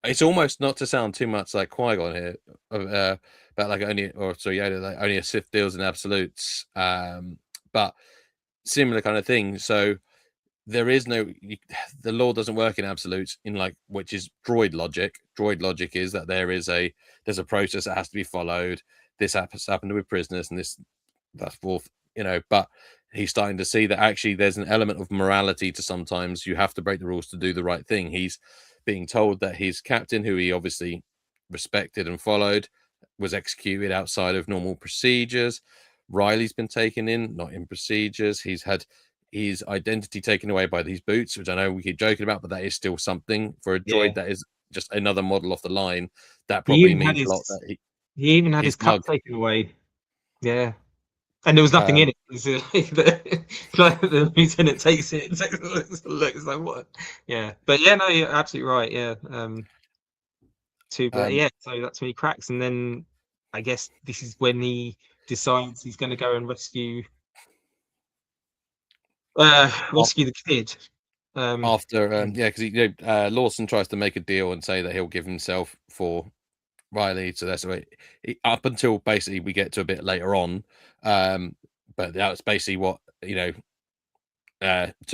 It's almost, not to sound too much like Qui-Gon here, about like Yoda, like only a Sith deals in absolutes, but similar kind of thing. So there is no, the law doesn't work in absolutes, in like, which is droid logic. Droid logic is that there's a process that has to be followed. This happened with prisoners, and that's fourth, but he's starting to see that actually there's an element of morality to, sometimes you have to break the rules to do the right thing. He's being told that his captain, who he obviously respected and followed, was executed outside of normal procedures. Riley's been taken in, not in procedures. He's had his identity taken away by these boots, which I know we keep joking about, but that is still something for a droid. That is just another model off the line. That probably means a lot. That he even had his cup taken away. Yeah. And there was nothing in it. The lieutenant takes it and looks like, what? Yeah. But yeah, no, you're absolutely right. Yeah. Yeah, so that's when he cracks, and then I guess this is when he decides he's going to go and rescue the kid. After because Lawson tries to make a deal and say that he'll give himself for Riley, so that's the way, up until basically we get to a bit later on, but that's basically what Two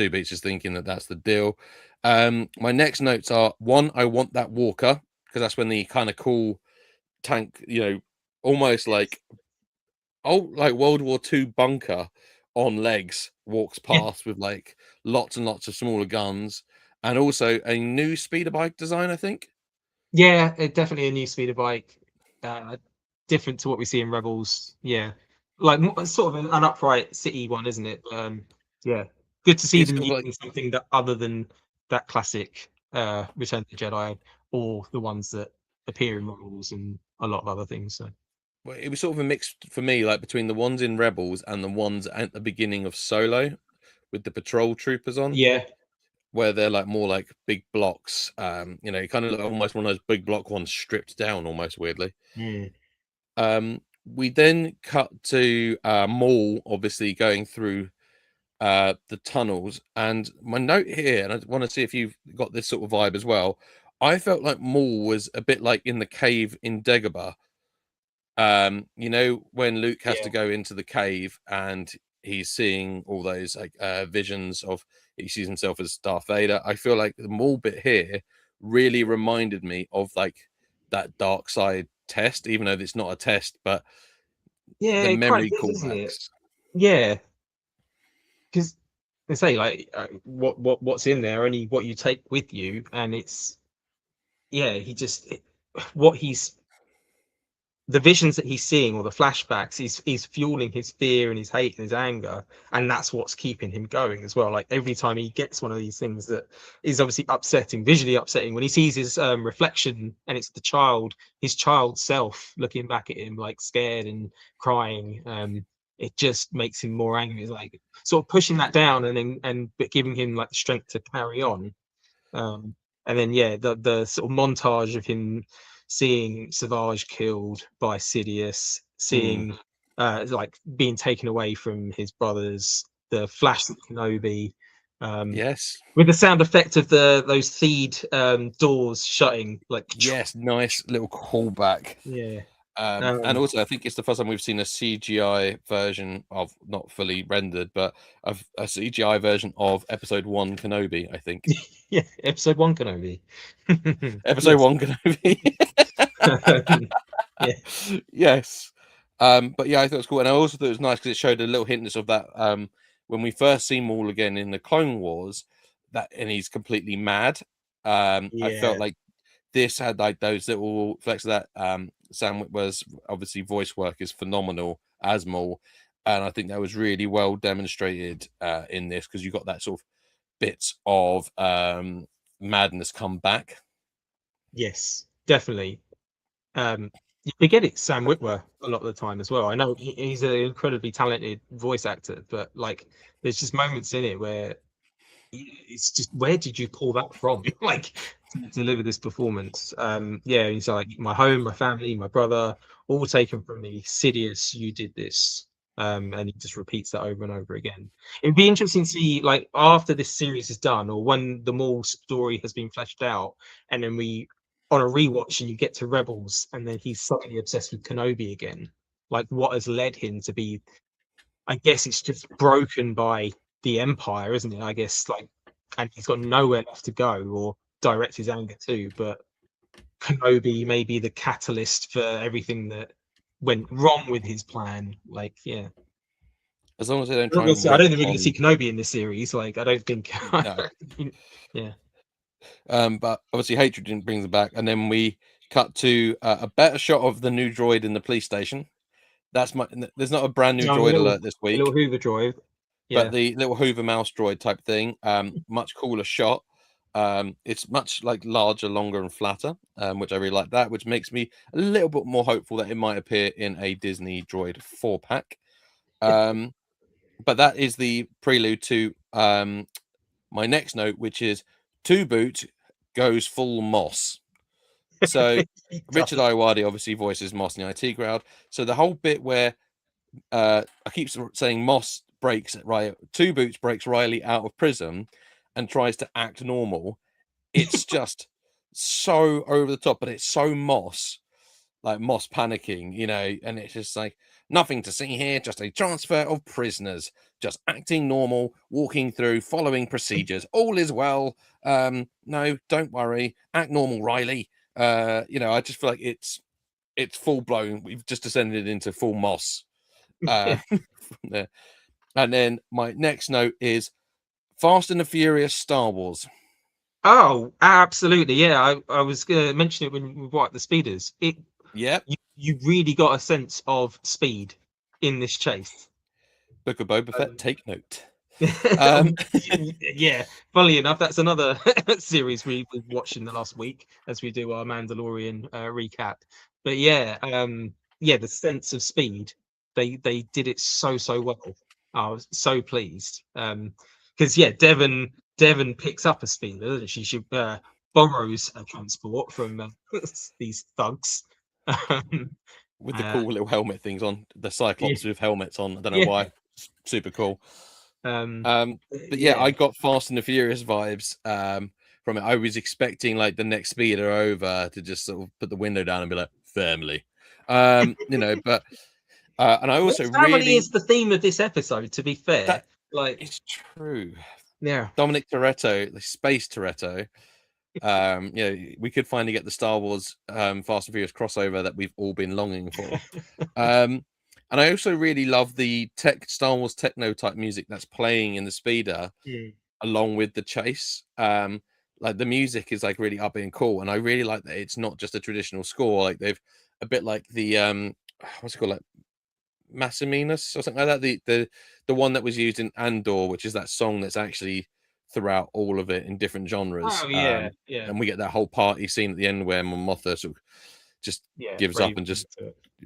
Beats is thinking, that's the deal. My next notes are: one, I want that walker, because that's when the kind of cool tank, almost like World War II bunker on legs, walks past with like lots and lots of smaller guns, and also a new speeder bike design, I think. Yeah, definitely a new speeder bike, different to what we see in Rebels. Yeah, like sort of an upright city one, isn't it? Yeah, good to see It's them sort of using something that other than that classic Return of the Jedi, or the ones that appear in Rebels and a lot of other things. So it was sort of a mix for me, like between the ones in Rebels and the ones at the beginning of Solo, with the patrol troopers on. yeah, Where they're like more like big blocks, kind of look almost one of those big block ones stripped down, almost weirdly. We then cut to Maul, obviously going through the tunnels, and my note here, and I want to see if you've got this sort of vibe as well. I felt like Maul was a bit like in the cave in Dagobah. When Luke has to go into the cave and he's seeing all those like visions of, he sees himself as Darth Vader. I feel like the Maul bit here really reminded me of like that dark side test, even though it's not a test, but yeah, the it kind memory of is, isn't it? callbacks. Yeah, because they say like what's in there, only what you take with you, and it's what he's the visions that he's seeing, or the flashbacks, he's fueling his fear and his hate and his anger, and that's what's keeping him going as well. Like every time he gets one of these things that is obviously upsetting, visually upsetting, when he sees his reflection, and it's his child self looking back at him like scared and crying, it just makes him more angry. It's like sort of pushing that down, but giving him like the strength to carry on. And then the sort of montage of him seeing Savage killed by Sidious, seeing like being taken away from his brothers, the flash of Kenobi, Yes. with the sound effect of those theed doors shutting, like Yes, nice little callback. yeah. And also, I think it's the first time we've seen a CGI version of, not fully rendered, but of a CGI version of Episode 1 Kenobi, I think. Yeah, Episode 1 Kenobi. Episode 1 Kenobi. Yeah. Yes. But yeah, I thought it was cool. And I also thought it was nice because it showed a little hintness of that when we first see Maul again in the Clone Wars, and he's completely mad. I felt like this had like those little flecks of that. Sam Witwer's obviously voice work is phenomenal as Maul, and I think that was really well demonstrated in this, because you got that sort of bits of madness come back. Yes, definitely. You forget it's Sam Witwer a lot of the time as well. I know he's an incredibly talented voice actor, but like there's just moments in it where it's just, where did you pull that from? Like, to deliver this performance. He's like, my home, my family, my brother, all taken from me. Sidious, you did this. And he just repeats that over and over again. It'd be interesting to see, like, after this series is done, or when the Maul story has been fleshed out, and then we on a rewatch and you get to Rebels and then he's suddenly obsessed with Kenobi again. Like, what has led him to be? I guess it's just broken by the Empire, isn't it? I guess, like, and he's got nowhere left to go or direct his anger to. But Kenobi may be the catalyst for everything that went wrong with his plan. Like, yeah. As long as they don't I try and don't think we're rope going to see on. Kenobi in this series. Like, I don't think. No. Yeah. But obviously hatred didn't bring them back, and then we cut to a better shot of the new droid in the police station. That's my. There's not a brand new droid alert this week. A little Hoover droid. Yeah. But the little Hoover mouse droid type thing, much cooler shot. It's much like larger, longer, and flatter, which I really like that, which makes me a little bit more hopeful that it might appear in a Disney Droid 4-pack. But that is the prelude to my next note, which is Two Boot goes full Moss. So Richard Iowati obviously voices Moss in the IT crowd. So the whole bit where I keep saying Moss breaks Riley, Two Boots breaks Riley out of prison and tries to act normal. It's just so over the top, but it's so Moss, like Moss panicking, you know, and it's just like nothing to see here, just a transfer of prisoners, just acting normal, walking through, following procedures. All is well. No, don't worry. Act normal, Riley. You know, I just feel like it's full blown. We've just descended into full Moss. There. And then my next note is Fast and the Furious Star Wars. Oh, absolutely. Yeah, I was going to mention it when we watched the speeders. You really got a sense of speed in this chase. Book of Boba Fett, take note. Yeah, funnily enough, that's another series we've watched in the last week as we do our Mandalorian recap. But yeah, the sense of speed, they did it so well. I was so pleased because Devon picks up a speeder, doesn't she? She borrows a transport from these thugs. With the cool little helmet things on, the Cyclops with helmets on. I don't know why. Super cool. But yeah, I got Fast and the Furious vibes from it. I was expecting like the next speeder over to just sort of put the window down and be like, family. You know, but and I also family is the theme of this episode, to be fair. Like, it's true. Yeah. Dominic Toretto, the space Toretto. You know, we could finally get the Star Wars Fast and Furious crossover that we've all been longing for. And I also really love the Star Wars techno type music that's playing in the speeder along with the chase. Like the music is like really upbeat and cool, and I really like that it's not just a traditional score. Like they've a bit like the what's it called, like Massiminas or something like that. The one that was used in Andor, which is that song that's actually throughout all of it in different genres. Oh yeah, And we get that whole party scene at the end where Mon Mothma sort of just gives up and just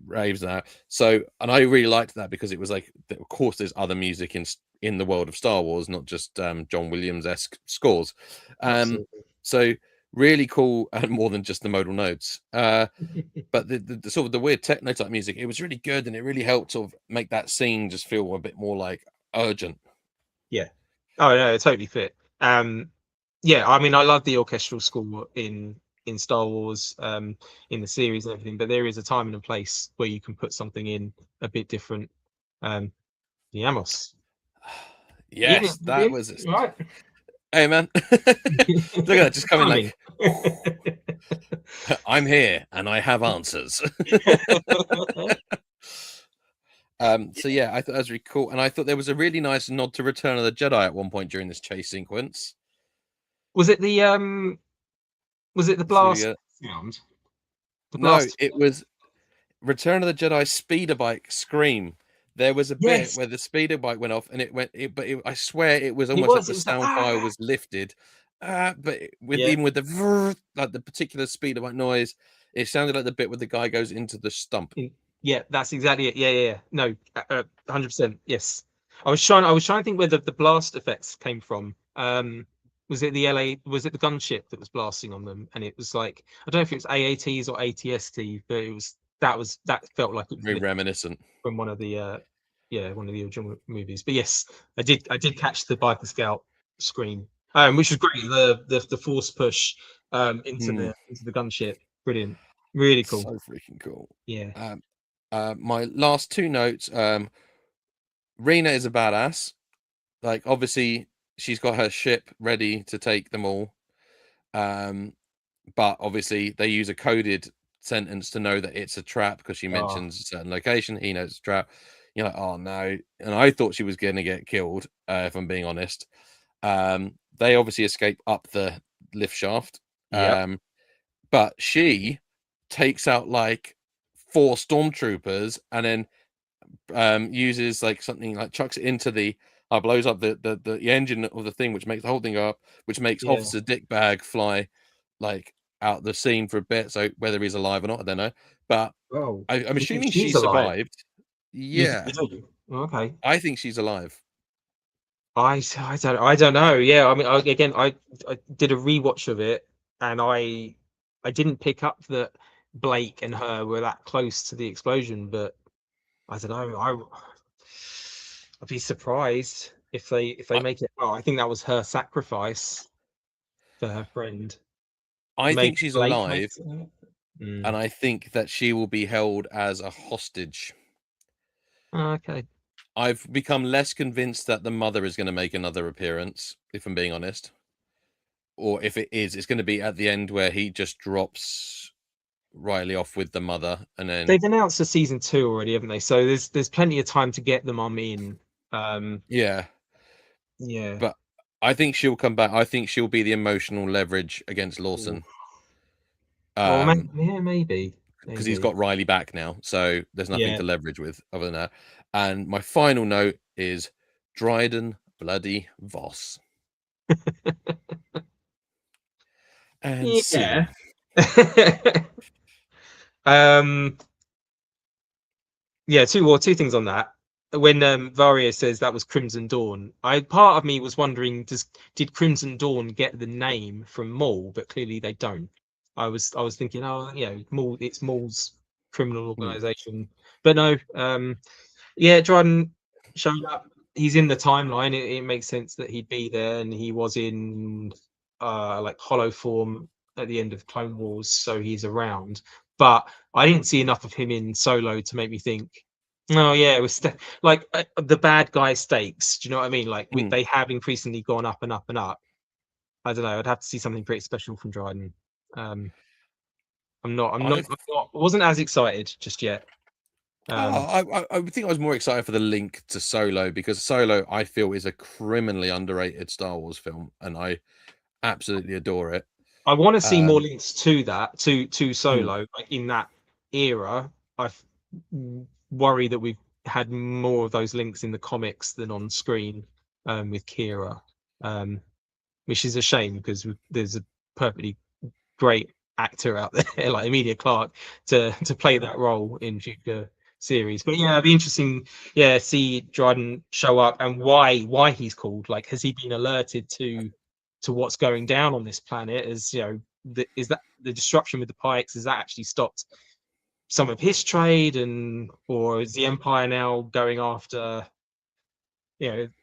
raves out. So, and I really liked that because it was like, of course, there's other music in the world of Star Wars, not just John Williams-esque scores. So really cool, and more than just the modal notes. But the sort of the weird techno type music, it was really good, and it really helped sort of make that scene just feel a bit more like urgent. Yeah. Oh no, it totally fit. Yeah, I mean, I love the orchestral score in Star Wars, in the series and everything, but there is a time and a place where you can put something in a bit different. The Amos. Yes, that was right. Hey man, look at that, just coming like I'm here and I have answers. So yeah, I thought that was really cool, and I thought there was a really nice nod to Return of the Jedi at one point during this chase sequence. Was it the blast sound? No, it was Return of the Jedi speeder bike scream. There was a bit where the speeder bike went off, and I swear it was almost like the sound file was lifted. But even with the like the particular speeder bike noise, it sounded like the bit where the guy goes into the stump. Yeah, that's exactly it. Yeah. No, 100%. Yes. I was trying to think where the blast effects came from. Was it the LA? Was it the gunship that was blasting on them? And it was like, I don't know if it was AATs or ATST, but that felt like it was very reminiscent from one of the original movies. But yes, I did catch the Biker Scout scream, which was great. The force push into the gunship. Brilliant, really cool. So freaking cool. Yeah. My last two notes. Rena is a badass. Like, obviously, she's got her ship ready to take them all. But obviously, they use a coded sentence to know that it's a trap because she mentions a certain location. He knows it's a trap. You're like, oh no. And I thought she was going to get killed, if I'm being honest. They obviously escape up the lift shaft. Yeah. But she takes out like 4 stormtroopers and then uses like something like chucks it into the blows up the engine of the thing, which makes the whole thing go up, which makes Officer Dickbag fly like out the scene for a bit. So whether he's alive or not, I don't know. But I'm assuming she survived. Yeah. Okay. I think she's alive. I don't know. Yeah, I mean, I did a rewatch of it, and I didn't pick up that Blake and her were that close to the explosion, but I don't know. I'd be surprised if they make it. Oh, I think that was her sacrifice for her friend. I think she's Blake alive, and I think that she will be held as a hostage. Okay. I've become less convinced that the mother is going to make another appearance, if I'm being honest. Or if it is, it's going to be at the end where he just drops Riley off with the mother, and then they've announced a season 2 already, haven't they? So there's plenty of time to get the mum in. Yeah. But I think she'll come back. I think she'll be the emotional leverage against Lawson. Maybe because he's got Riley back now, so there's nothing to leverage with other than that. And my final note is Dryden bloody Voss. And yeah. Yeah, two things on that. When Varia says that was Crimson Dawn, part of me was wondering, did Crimson Dawn get the name from Maul? But clearly they don't. I was thinking, oh, Maul, it's Maul's criminal organization. But no, Dryden showed up. He's in the timeline. It makes sense that he'd be there, and he was in like hollow form at the end of Clone Wars, so he's around. But I didn't see enough of him in Solo to make me think, oh yeah, it was like the bad guy stakes. Do you know what I mean? Like they have increasingly gone up and up and up. I don't know. I'd have to see something pretty special from Dryden. I wasn't as excited just yet. I think I was more excited for the link to Solo, because Solo, I feel, is a criminally underrated Star Wars film, and I absolutely adore it. I want to see more links to that, to Solo, like in that era. I worry that we've had more of those links in the comics than on screen with Kira, which is a shame because there's a perfectly great actor out there like Emilia Clarke to play that role in future series. But yeah, it'd be interesting, see Dryden show up and why he's called. Like, has he been alerted to what's going down on this planet? As is that the disruption with the Pikes, has that actually stopped some of his trade, or is the Empire now going after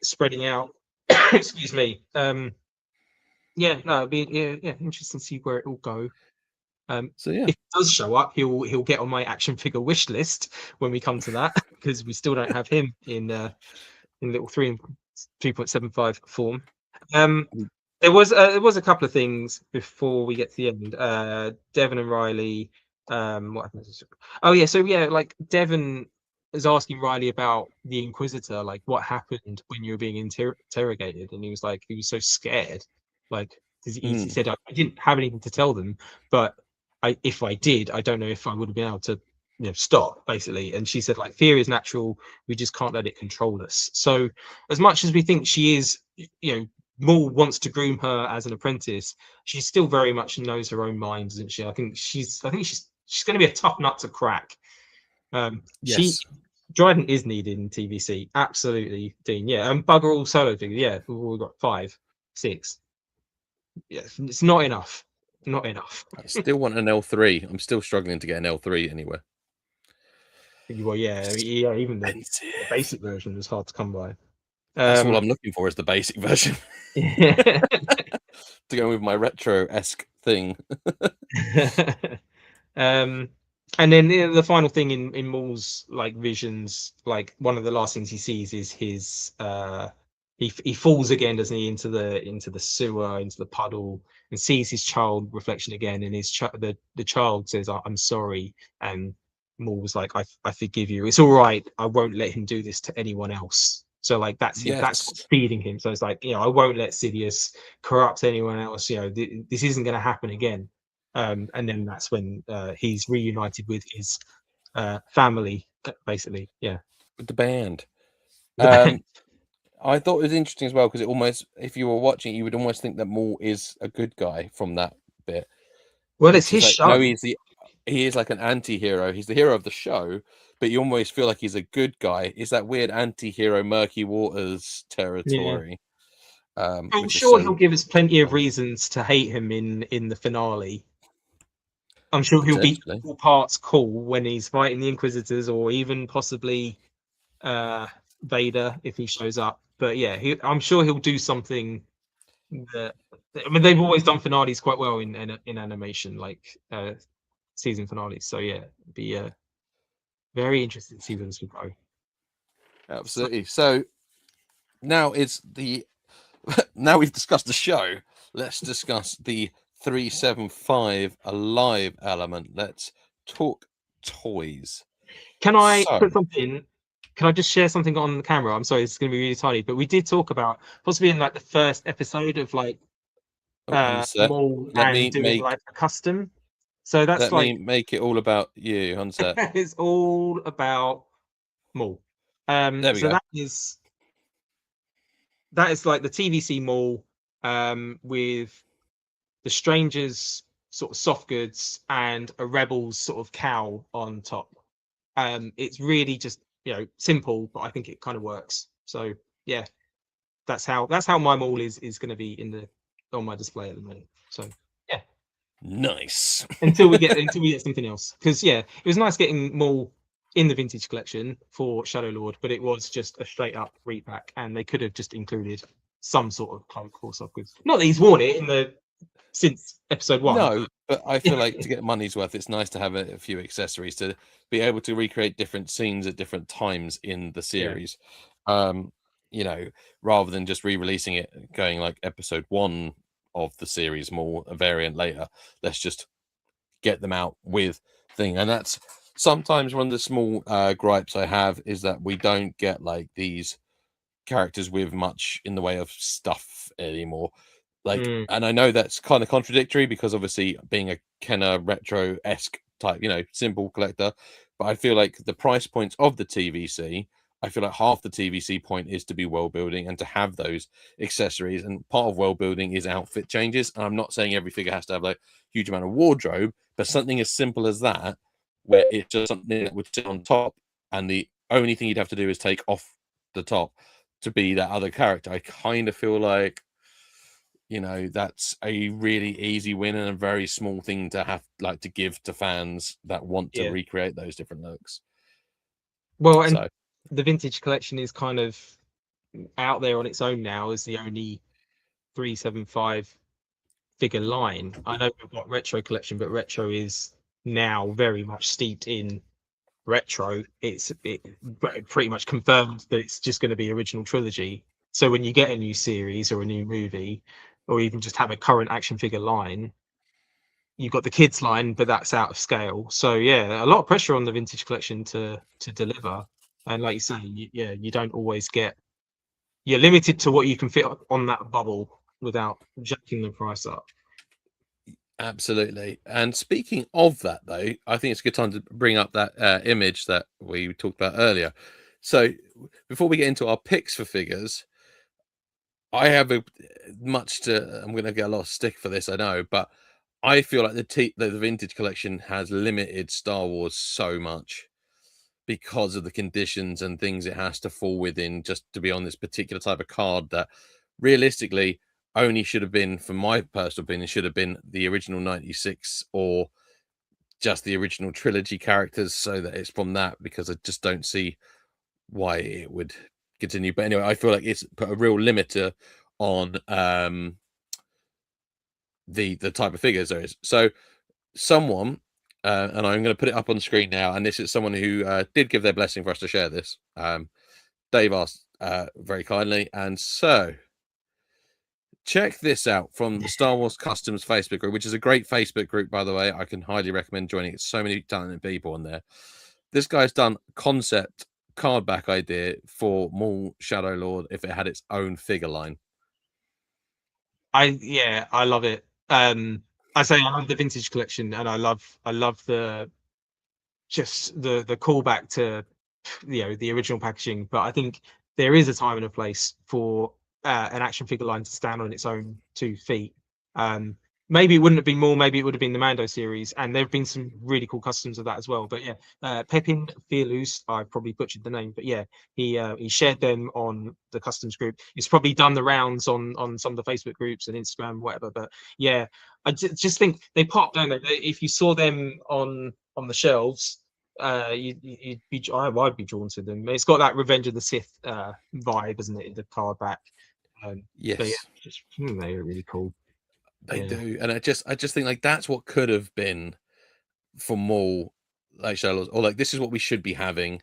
spreading out? Excuse me. It'd be interesting to see where it will go. If it does show up, he'll get on my action figure wish list when we come to that, because we still don't have him in little 3.75 form. There was a couple of things before we get to the end. Devon and Riley. What happens? Like Devon is asking Riley about the Inquisitor, like what happened when you were being interrogated, and he was so scared. Like he said, I didn't have anything to tell them, but if I did, I don't know if I would have been able to stop, basically. And she said, like, fear is natural, we just can't let it control us. So as much as we think she is, Maul wants to groom her as an apprentice, she still very much knows her own mind, isn't she? I think she's going to be a tough nut to crack. Dryden is needed in TVC, absolutely, Dean. Yeah, and bugger all Solo figures. Yeah, we've got 5, 6. Yeah, it's not enough. Not enough. I still want an L3. I'm still struggling to get an L3 anywhere. Well, even the basic version is hard to come by. That's all I'm looking for, is the basic version. to go with my retro-esque thing. And then the final thing in Maul's like visions, like one of the last things he sees is his he falls again, doesn't he, into the sewer, into the puddle, and sees his child reflection again, and the child says, "I'm sorry," and Maul's like, I forgive you. It's all right. I won't let him do this to anyone else. So like that's what's feeding him. So it's like, I won't let Sidious corrupt anyone else. This isn't going to happen again. And then that's when he's reunited with his family, basically. Yeah, with the band. the band. I thought it was interesting as well because it almost, if you were watching, you would almost think that Maul is a good guy from that bit. Well, it's his show. No, he is like an anti-hero. He's the hero of the show, but you almost feel like he's a good guy. It's that weird anti-hero, murky waters territory. Yeah. I'm sure he'll give us plenty of reasons to hate him in the finale. I'm sure he'll be all parts cool when he's fighting the Inquisitors, or even possibly Vader if he shows up. But yeah, I'm sure he'll do something that, I mean, they've always done finales quite well in animation, like season finales. So yeah, it'd be very interesting to see where this will go. Absolutely. So now now we've discussed the show. Let's discuss the 375 Alive element. Let's talk toys. Can I put something? Can I just share something on the camera? I'm sorry, it's going to be really tiny, but we did talk about possibly in like the first episode of like Maul and doing like a custom. So that's let me make it all about you, Hunter. It's all about Maul. There we go. That is like the TVC Maul with the Strangers sort of soft goods and a Rebels sort of cowl on top. It's really just simple, but I think it kind of works. So yeah, that's how my Maul is going to be on my display at the moment. So yeah, nice. until we get something else, because it was nice getting Maul in the vintage collection for Shadow Lord, but it was just a straight up repack, and they could have just included some sort of cloak or soft goods. Not that he's worn it since episode 1. No, but I feel like to get money's worth, it's nice to have a few accessories to be able to recreate different scenes at different times in the series. Rather than just re-releasing it, going like episode 1 of the series, more a variant later. Let's just get them out with thing. And that's sometimes one of the small gripes I have, is that we don't get like these characters with much in the way of stuff anymore. And I know that's kind of contradictory because obviously being a Kenner retro-esque type, simple collector, but I feel like the price points of the TVC, I feel like half the TVC point is to be world building and to have those accessories, and part of world building is outfit changes. And I'm not saying every figure has to have like a huge amount of wardrobe, but something as simple as that, where it's just something that would sit on top and the only thing you'd have to do is take off the top to be that other character. I kind of feel like that's a really easy win and a very small thing to have to give to fans that want to recreate those different looks. Well, and the vintage collection is kind of out there on its own now as the only 375 figure line. I know we've got retro collection, but retro is now very much steeped in retro. It pretty much confirmed that it's just going to be original trilogy. So when you get a new series or a new movie, or even just have a current action figure line, you've got the kids line, but that's out of scale. So yeah, a lot of pressure on the vintage collection to deliver. And like you say, you don't always you're limited to what you can fit on that bubble without jacking the price up. Absolutely. And speaking of that, though, I think it's a good time to bring up that image that we talked about earlier. So before we get into our picks for figures, I have I'm going to get a lot of stick for this, I know, but I feel like the vintage collection has limited Star Wars so much because of the conditions and things it has to fall within just to be on this particular type of card that realistically only should have been, from my personal opinion, should have been the original 96 or just the original trilogy characters, so that it's from that, because I just don't see why it would continue. But anyway, I feel like it's put a real limiter on the type of figures there is. So someone, and I'm going to put it up on the screen now, and this is someone who did give their blessing for us to share this. Dave asked very kindly, and so check this out from the Star Wars Customs Facebook group, which is a great Facebook group, by the way. I can highly recommend joining it. So many talented people on there. This guy's done concept card back idea for Maul Shadow Lord if it had its own figure line. I love it. I say I love the vintage collection, and I love the callback to the original packaging. But I think there is a time and a place for an action figure line to stand on its own 2 feet. Maybe it wouldn't have been more, maybe it would have been the Mando series, and there have been some really cool customs of that as well. But yeah, Pepin Fearloose, I probably butchered the name, but yeah, he shared them on the customs group. It's probably done the rounds on some of the Facebook groups and Instagram, whatever. But yeah, I just think they pop, don't they? If you saw them on the shelves, I'd be drawn to them. It's got that Revenge of the Sith vibe, isn't it? The card back. Yes, but yeah, they're really cool. They do, and I just think like that's what could have been for Maul, like Shadow, or like this is what we should be having.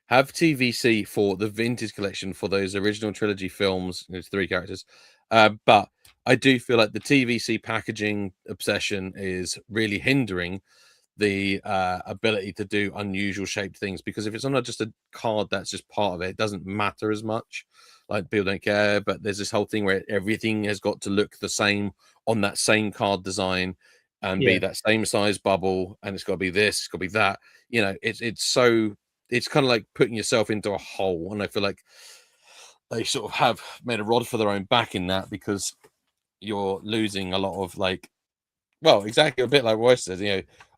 Have TVC for the vintage collection for those original trilogy films. There's 3 characters, but I do feel like the TVC packaging obsession is really hindering the ability to do unusual shaped things, because if it's not just a card that's just part of it, it doesn't matter as much. Like people don't care, but there's this whole thing where everything has got to look the same on that same card design and be that same size bubble, and it's got to be this, it's got to be that. It's kind of like putting yourself into a hole, and I feel like they sort of have made a rod for their own back in that, because you're losing a lot of exactly a bit like Royce says.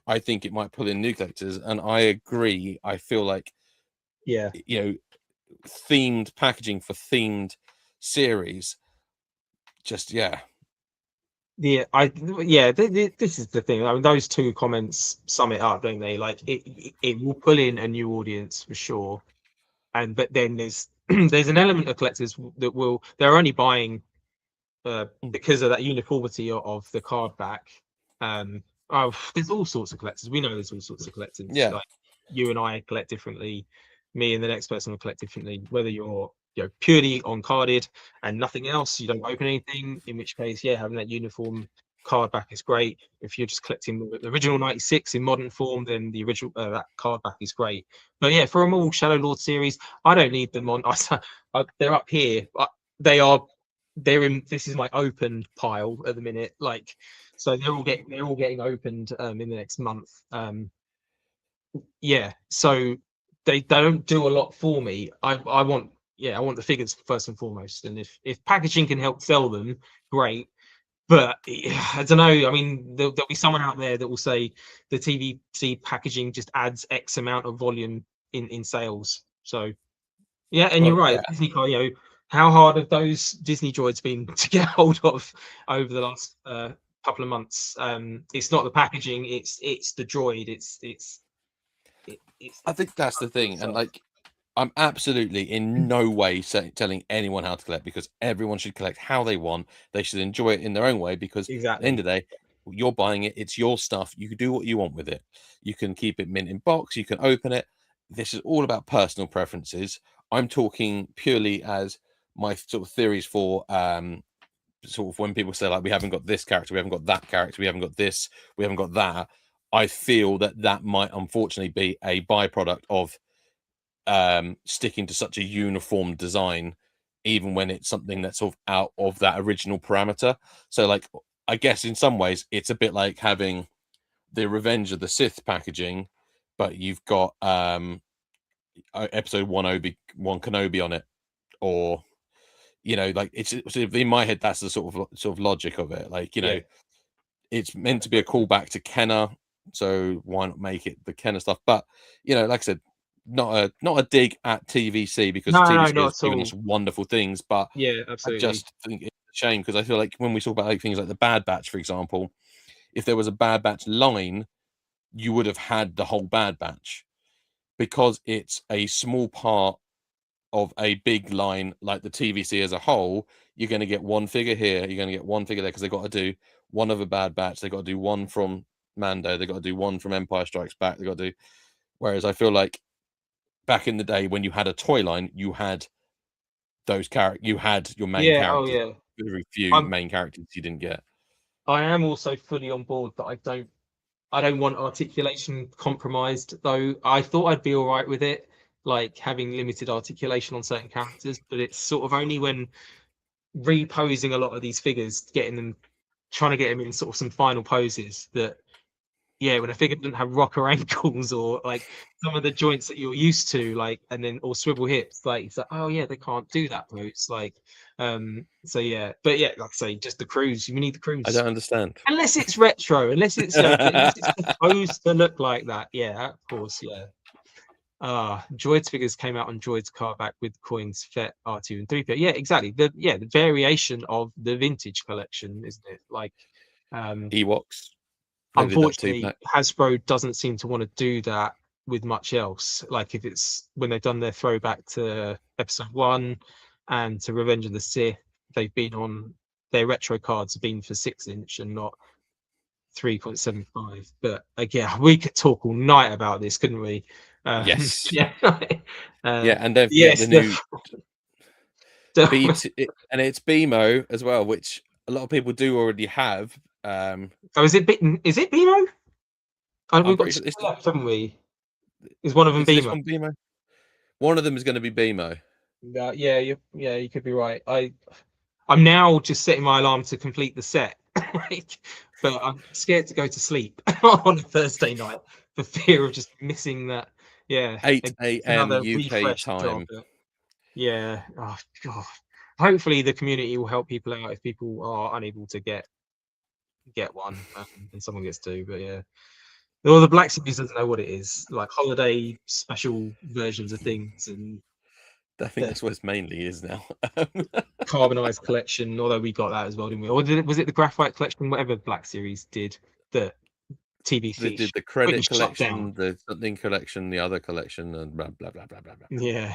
I think it might pull in new collectors, and I agree. I feel like themed packaging for themed series, this is the thing. I mean, those 2 comments sum it up, don't they? Like it will pull in a new audience for sure, but then there's there's an element of collectors that they're only buying because of that uniformity of the card back. There's all sorts of collectors. We know there's all sorts of collectors. Like you and I collect differently. Me and the next person will collect differently. Whether you're purely on carded and nothing else, you don't open anything. In which case, having that uniform card back is great. If you're just collecting the original 96 in modern form, then the original that card back is great. But yeah, for a Maul Shadow Lord series, I don't need them on. They're up here. They're in. This is my open pile at the minute. So they're all getting opened in the next month. So they don't do a lot for me. I want the figures first and foremost, and if packaging can help sell them, great. But I don't know. I mean, there'll be someone out there that will say the TVC packaging just adds X amount of volume in sales. So and you're right. Disney car, how hard have those Disney droids been to get hold of over the last couple of months? It's not the packaging, it's the droid. I think that's the thing, and I'm absolutely in no way telling anyone how to collect, because everyone should collect how they want. They should enjoy it in their own way, because at the end of the day, you're buying it. It's your stuff. You can do what you want with it. You can keep it mint in box. You can open it. This is all about personal preferences. I'm talking purely as my sort of theories for sort of when people say like we haven't got this character, we haven't got that character, we haven't got this, we haven't got that. I feel that might unfortunately be a byproduct of sticking to such a uniform design, even when it's something that's sort of out of that original parameter. So I guess in some ways it's a bit like having the Revenge of the Sith packaging, but you've got episode 1 Kenobi on it, or it's in my head, that's the sort of logic of it. It's meant to be a callback to Kenner, so why not make it the Kenner stuff? But like I said, not a dig at TVC, because TVC has given us wonderful things, but absolutely. I just think it's a shame, because I feel like when we talk about things like the Bad Batch, for example, if there was a Bad Batch line, you would have had the whole Bad Batch, because it's a small part of a big line like the TVC as a whole. You're going to get one figure here, you're going to get one figure there, because they've got to do one of a Bad Batch. They got to do one from Mando. They got to do one from Empire Strikes Back. They got to do. Whereas I feel like back in the day when you had a toy line, you had those characters. You had your main characters. Oh yeah. Very few main characters you didn't get. I am also fully on board that I don't want articulation compromised, though. I thought I'd be all right with it, like having limited articulation on certain characters, but it's sort of only when reposing a lot of these figures, trying to get them in sort of some final poses that, yeah, when a figure doesn't have rocker ankles or like some of the joints that you're used to, like, and then or swivel hips, like it's like, oh yeah, they can't do that pose, like, so yeah, but yeah, like I say, just the cruise. You need the cruise. I don't understand. Unless it's retro, unless it's supposed to look like that. Yeah, of course, yeah. Droids figures came out on Droids card back with coins, Fett, R2 and 3PO. Yeah, exactly. The variation of the vintage collection, isn't it? Like Ewoks. Unfortunately, Hasbro doesn't seem to want to do that with much else. Like if it's when they've done their throwback to Episode 1 and to Revenge of the Sith, they've been on their retro cards have been for 6-inch and not 3.75. But again, we could talk all night about this, couldn't we? Yes. Yeah. Yeah, and they've the new and it's BMO as well, which a lot of people do already have. Is it BMO? We've got two left, haven't we? Is one of them BMO? One of them is going to be BMO. Yeah, you could be right. I'm now just setting my alarm to complete the set, but I'm scared to go to sleep on a Thursday night for fear of just missing that. Yeah, 8 a.m. UK time. Yeah. Oh God. Hopefully the community will help people out if people are unable to get one and someone gets two. But yeah, well, the Black Series doesn't know what it is, like holiday special versions of things, and I think that's what it mainly is now. Carbonized collection, although we got that as well, didn't we? Or was it the Graphite collection? Whatever Black Series did, the TBC. They did the credit collection, the something collection, the other collection, and blah blah blah blah blah blah. Yeah.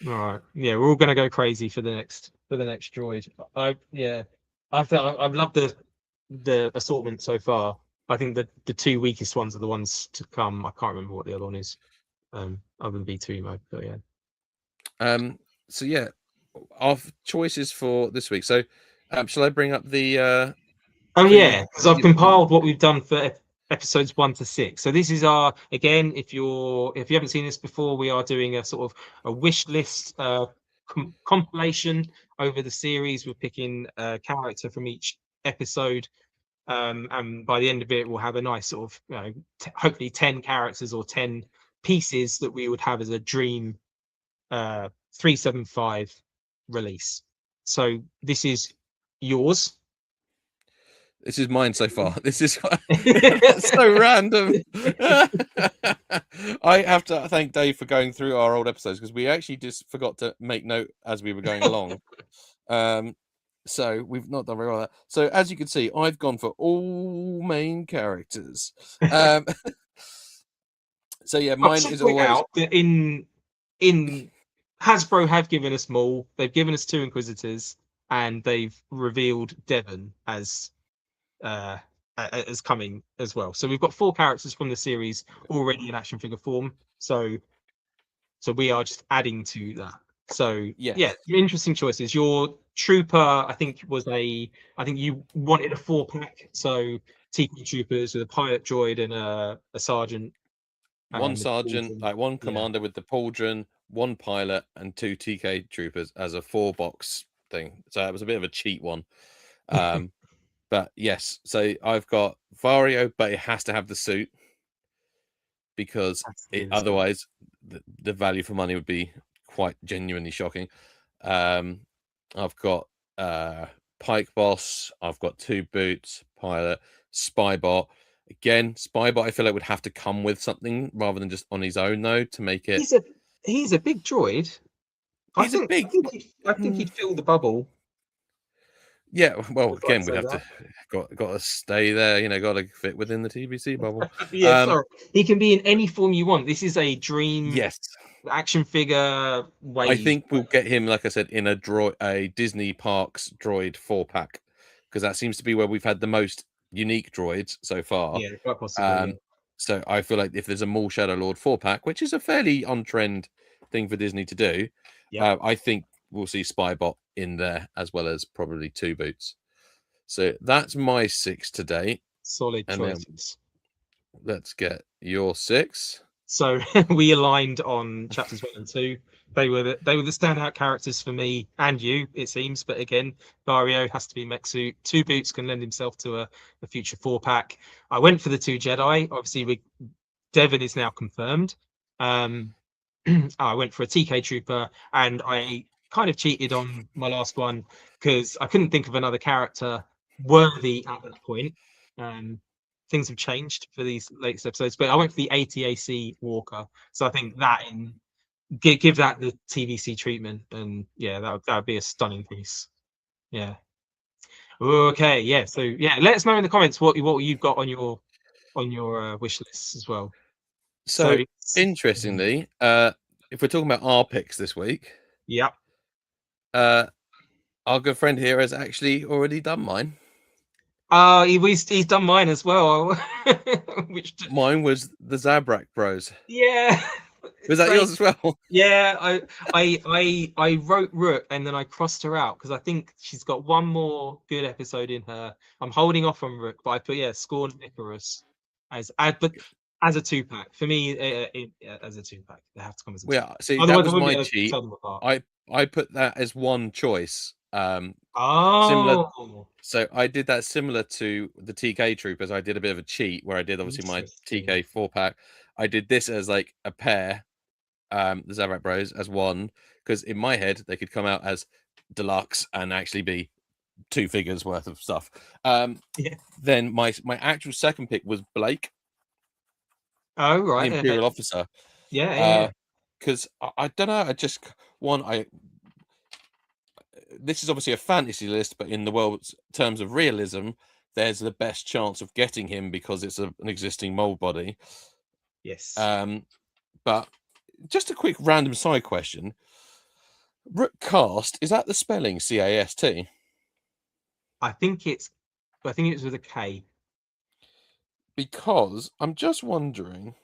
All right. Yeah, we're all gonna go crazy for the next droid. I've loved the assortment so far. I think the two weakest ones are the ones to come. I can't remember what the other one is. Other than B2 mode, but yeah. So yeah, our choices for this week. So, shall I bring up the? Yeah, because I've compiled what we've done for episodes 1 to 6. So this is our, again, if you haven't seen this before, we are doing a sort of a wish list compilation over the series. We're picking a character from each episode. And by the end of it, we'll have a nice sort of, hopefully 10 characters or 10 pieces that we would have as a dream 375 release. So this is yours. This is mine so far. This is so random. I have to thank Dave for going through our old episodes because we actually just forgot to make note as we were going along. So we've not done very well with that. So as you can see, I've gone for all main characters. So yeah, mine is always out that in Hasbro have given us Maul, they've given us 2 Inquisitors, and they've revealed Devon as coming as well. So we've got 4 characters from the series already in action figure form. So we are just adding to that. So yeah, interesting choices. Your Trooper, I think you wanted a 4-pack. So TP Troopers with a pilot droid and a sergeant. One sergeant, like one commander with the pauldron, 1 pilot, and 2 TK troopers as a 4-box thing. So it was a bit of a cheat one. But yes, so I've got Vario, but it has to have the suit because otherwise the value for money would be quite genuinely shocking. I've got Pike Boss, I've got 2 boots, pilot, Spybot. Again, Spybot I feel like would have to come with something rather than just on his own though to make it. He's a big droid. I think he'd fill the bubble. Yeah, well, again, we'd have to got to stay there, got to fit within the TBC bubble. Sorry. He can be in any form you want. This is a dream action figure way. I think we'll get him, like I said, in a Disney Parks droid 4-pack because that seems to be where we've had the most unique droids so far. Yeah, quite possibly. So I feel like if there's a Maul Shadow Lord 4-pack, which is a fairly on-trend thing for Disney to do, I think we'll see Spybot in there as well as probably 2 boots. So that's my 6 today. Solid and choices. Let's get your 6. So we aligned on chapters 1 and 2. They were the standout characters for me and you, it seems. But again, Dario has to be mech suit. 2 boots can lend himself to a future 4-pack. I went for the 2 Jedi. Obviously, Devon is now confirmed. I went for a TK Trooper, and I kind of cheated on my last one because I couldn't think of another character worthy at that point. Things have changed for these latest episodes, but I went for the ATAC Walker. So I think that give that the TVC treatment, and yeah, that would be a stunning piece. Yeah. Okay. Yeah. So yeah, let us know in the comments what you've got on your wish list as well. So interestingly, if we're talking about our picks this week, yep. Our good friend here has actually already done mine. He's done mine as well. Mine was the Zabrak Bros. Yeah. Was that yours as well? Yeah, I wrote Rook and then I crossed her out because I think she's got one more good episode in her. I'm holding off on Rook, but I put Scorn and Icarus as a 2-pack for me. As a 2-pack, they have to come as a 2-pack. Yeah, see, otherwise that was my cheat. I put that as one choice. Similar. So I did that similar to the TK Troopers. I did a bit of a cheat where I did obviously my TK 4-pack. I did this as like a pair, the Zabrak Bros as one, because in my head they could come out as deluxe and actually be 2 figures worth of stuff. Then my actual second pick was Blake. Oh right, the Imperial officer. Yeah. Because I don't know. This is obviously a fantasy list, but in the world's terms of realism, there's the best chance of getting him because it's an existing mold body. Yes. But just a quick random side question: Rook cast, is that the spelling CAST? I think it's with a K. Because I'm just wondering.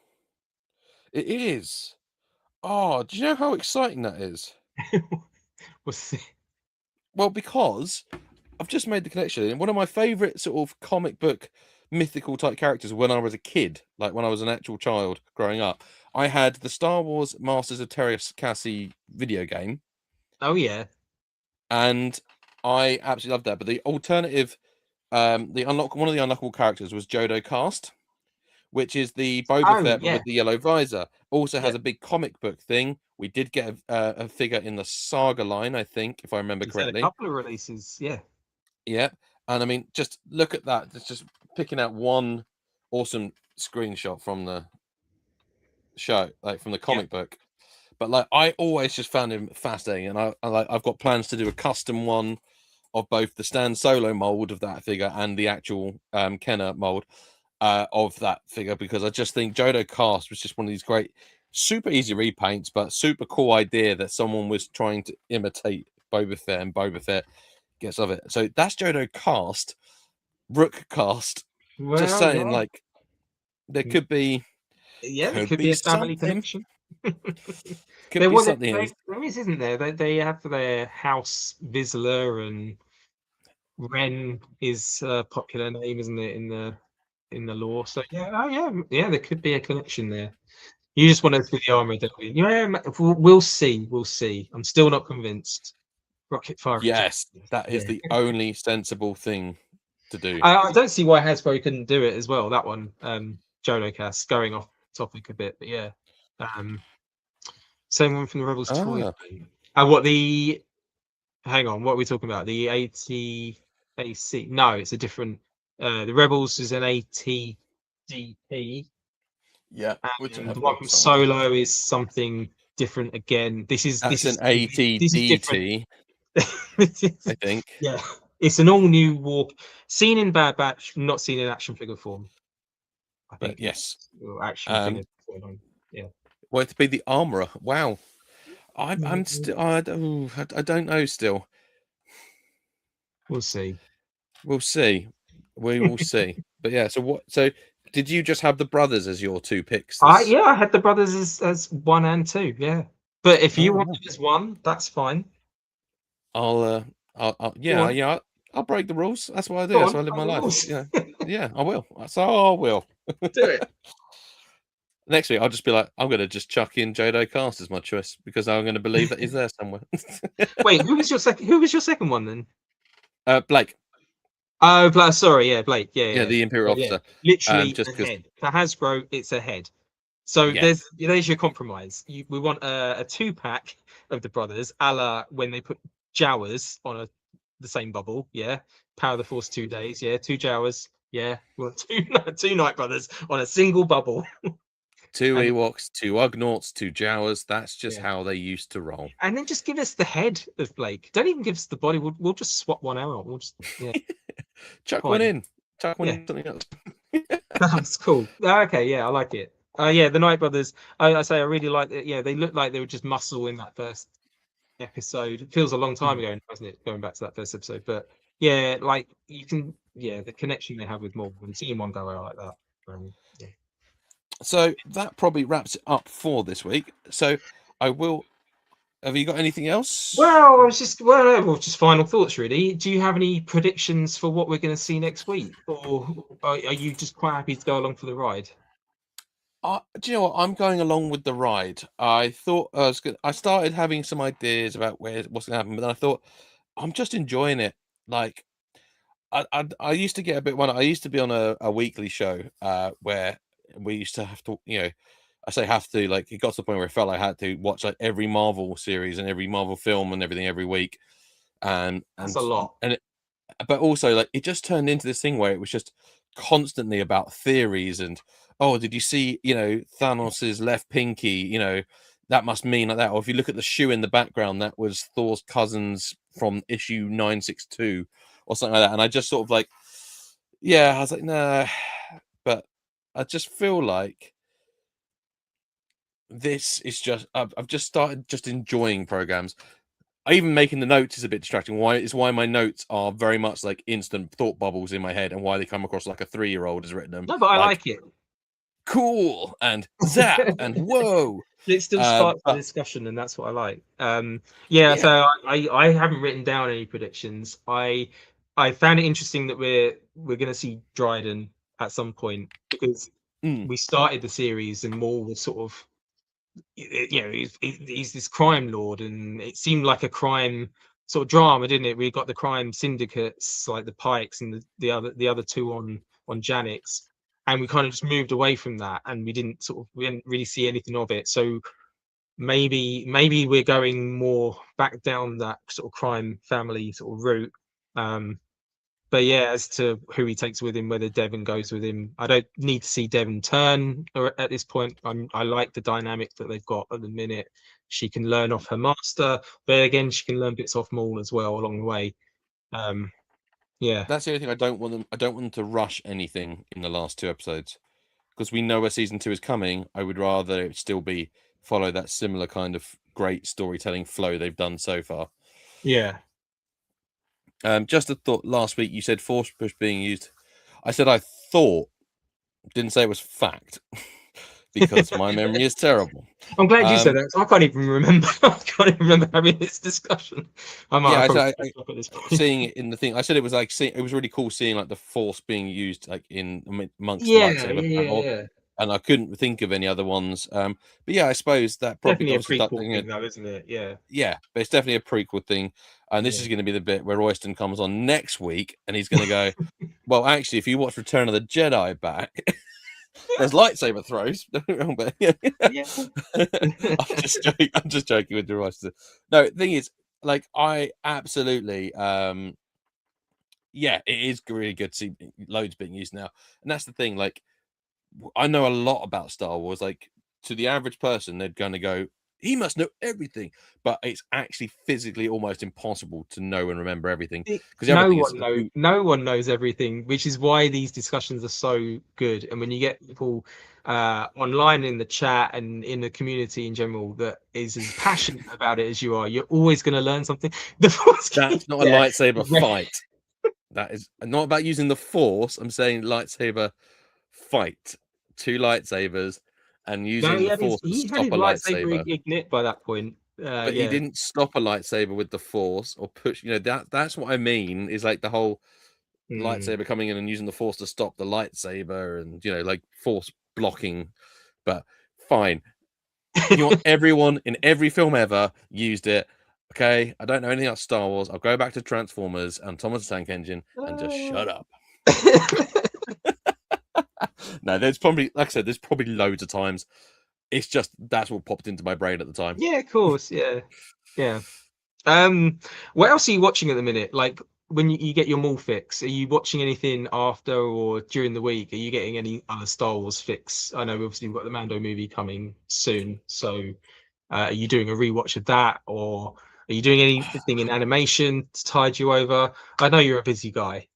It is. Oh, do you know how exciting that is? We'll see. Well, because I've just made the connection. One of my favorite sort of comic book mythical type characters when I was a kid, like when I was an actual child growing up, I had the Star Wars Masters of Teräs Käsi video game. Oh yeah. And I absolutely loved that. But the alternative, one of the unlockable characters was Jodo Cast, which is the Boba Fett with the yellow visor. Also has a big comic book thing. We did get a figure in the Saga line, I think, if I remember correctly. A couple of releases, yeah. Yeah, and I mean, just look at that. It's just picking out one awesome screenshot from the show, like from the comic book. But like, I always just found him fascinating, and I've got plans to do a custom one of both the Stan Solo mold of that figure and the actual Kenner mold of that figure, because I just think Jodo Cast was just one of these great, super easy repaints, but super cool idea that someone was trying to imitate Boba Fett, and Boba Fett gets of it. So that's Jodo Cast. Rook Cast. Well, just saying, like, there could be. Yeah, there could be a family connection. Could be something. There is, isn't there? They have their House Vizsla, and Ren is a popular name, isn't it, in the lore? So yeah, there could be a connection there. You just want to see the armor, don't you? Yeah, we'll see. We'll see. I'm still not convinced. Rocket fire. Yes, that is the only sensible thing to do. I don't see why Hasbro couldn't do it as well. That one, Jodocast, going off topic a bit, but yeah. Same one from the Rebels toy. Hang on, what are we talking about? The ATAC? No, it's a different. The Rebels is an ATDP. Yeah, the one from Solo is something different again. This is an ATDT. I think. Yeah, it's an all new walk, seen in Bad Batch, not seen in action figure form. I think. But yes, action figure. Yeah. Well, to be the armorer. Wow. I'm still. I don't know. Still. We'll see. We'll see. We will see. But yeah, so what? So did you just have the brothers as your two picks? Yeah, I had the brothers as 1 and 2. Yeah, but if you want it as 1, that's fine. I'll I'll break the rules. That's what I do. That's how I live my life. Yeah, yeah, I will. So I will do it. Next week. I'll just be like, I'm going to just chuck in Jodo Cast as my choice because I'm going to believe that he's there somewhere. Wait, who was your second one then? Blake. Oh, sorry, yeah, Blake. Yeah, the Imperial officer. Literally just a head. For Hasbro, it's a head. So there's your compromise. We want a 2-pack of the brothers, a la when they put Jawas on the same bubble. Yeah, Power of the Force 2 days. Yeah, 2 Jawas. Yeah, well, two Night Brothers on a single bubble. 2 Ewoks, 2 Ugnaughts, 2 Jawas. That's just how they used to roll. And then just give us the head of Blake. Don't even give us the body. We'll just swap one out. We'll just chuck one in. Chuck one in something else. That's cool. Okay, yeah, I like it. Yeah, the Night Brothers. I say I really like it. Yeah, they look like they were just muscle in that first episode. It feels a long time ago, doesn't it? Going back to that first episode, but yeah, like you can, the connection they have with Maul and seeing one go out like that. Yeah. So that probably wraps it up for this week. So I will. Have you got anything else? Well, just final thoughts, really. Do you have any predictions for what we're going to see next week, or are you just quite happy to go along for the ride? Do you know what? I'm going along with the ride. I thought I started having some ideas about what's going to happen, but then I thought I'm just enjoying it. Like I used to get a bit I used to be on a weekly show where we used to have to, I say have to, like it got to the point where I felt I had to watch like every Marvel series and every Marvel film and everything every week, and that's a lot. But also like it just turned into this thing where it was just constantly about theories and did you see Thanos's left pinky, that must mean like that, or if you look at the shoe in the background, that was Thor's cousins from issue 962 or something like that. And I just sort of like, I was like, nah, but I just feel like this is just I've just started just enjoying programs. Even making the notes is a bit distracting. Why my notes are very much like instant thought bubbles in my head, and why they come across like a 3-year-old has written them. No, but I like it. Cool and zap and whoa. It still sparks the discussion, and that's what I like. So I haven't written down any predictions. I found it interesting that we're going to see Dryden at some point, because we started the series and Maul was sort of, he's this crime lord, and it seemed like a crime sort of drama, didn't it? We got the crime syndicates like the Pikes and the other two on Janix, and we kind of just moved away from that, and we didn't really see anything of it. So maybe we're going more back down that sort of crime family sort of route. But yeah, as to who he takes with him, whether Devon goes with him, I don't need to see Devon turn at this point. I like the dynamic that they've got at the minute. She can learn off her master, but again, she can learn bits off Maul as well along the way. That's the only thing I don't want them to rush anything in the last 2 episodes, because we know where season 2 is coming. I would rather it still follow that similar kind of great storytelling flow they've done so far. Yeah. Just a thought. Last week you said force push being used. I said I thought, didn't say it was fact, because my memory is terrible. I'm glad you said that. I can't even remember. I can't even remember having this discussion. Seeing it in the thing. I said it was like it was really cool seeing like the force being used like in amongst lightsaber battle. Yeah. And I couldn't think of any other ones. But yeah, I suppose that probably definitely a prequel thing, though, isn't it? Yeah. Yeah, but it's definitely a prequel thing. And this is going to be the bit where Royston comes on next week, and he's going to go, well, actually, if you watch Return of the Jedi back, there's lightsaber throws. I'm just joking with the Royston. No, the thing is, like, I absolutely, it is really good to see loads being used now. And that's the thing, like, I know a lot about Star Wars. Like, to the average person, they're going to go, he must know everything, but it's actually physically almost impossible to know and remember everything, because no one knows everything, which is why these discussions are so good. And when you get people online in the chat and in the community in general that is as passionate about it as you are, you're always going to learn something. That's not a lightsaber fight. That is not about using the Force. I'm saying lightsaber fight, 2 lightsabers, and No, using the Force to he had stop his a lightsaber lightsaber. ignite by that point. But he didn't stop a lightsaber with the Force or push. That's what I mean. Is like the whole lightsaber coming in and using the Force to stop the lightsaber, and like Force blocking. But fine, you want everyone in every film ever used it. Okay, I don't know anything about Star Wars. I'll go back to Transformers and Thomas the Tank Engine and just shut up. No, there's probably, like I said, there's probably loads of times. It's just that's what popped into my brain at the time. Yeah, of course. Yeah. What else are you watching at the minute? Like when you get your Maul fix, are you watching anything after or during the week? Are you getting any other Star Wars fix? I know obviously we've got the Mando movie coming soon, so are you doing a rewatch of that, or are you doing anything in animation to tide you over? I know you're a busy guy.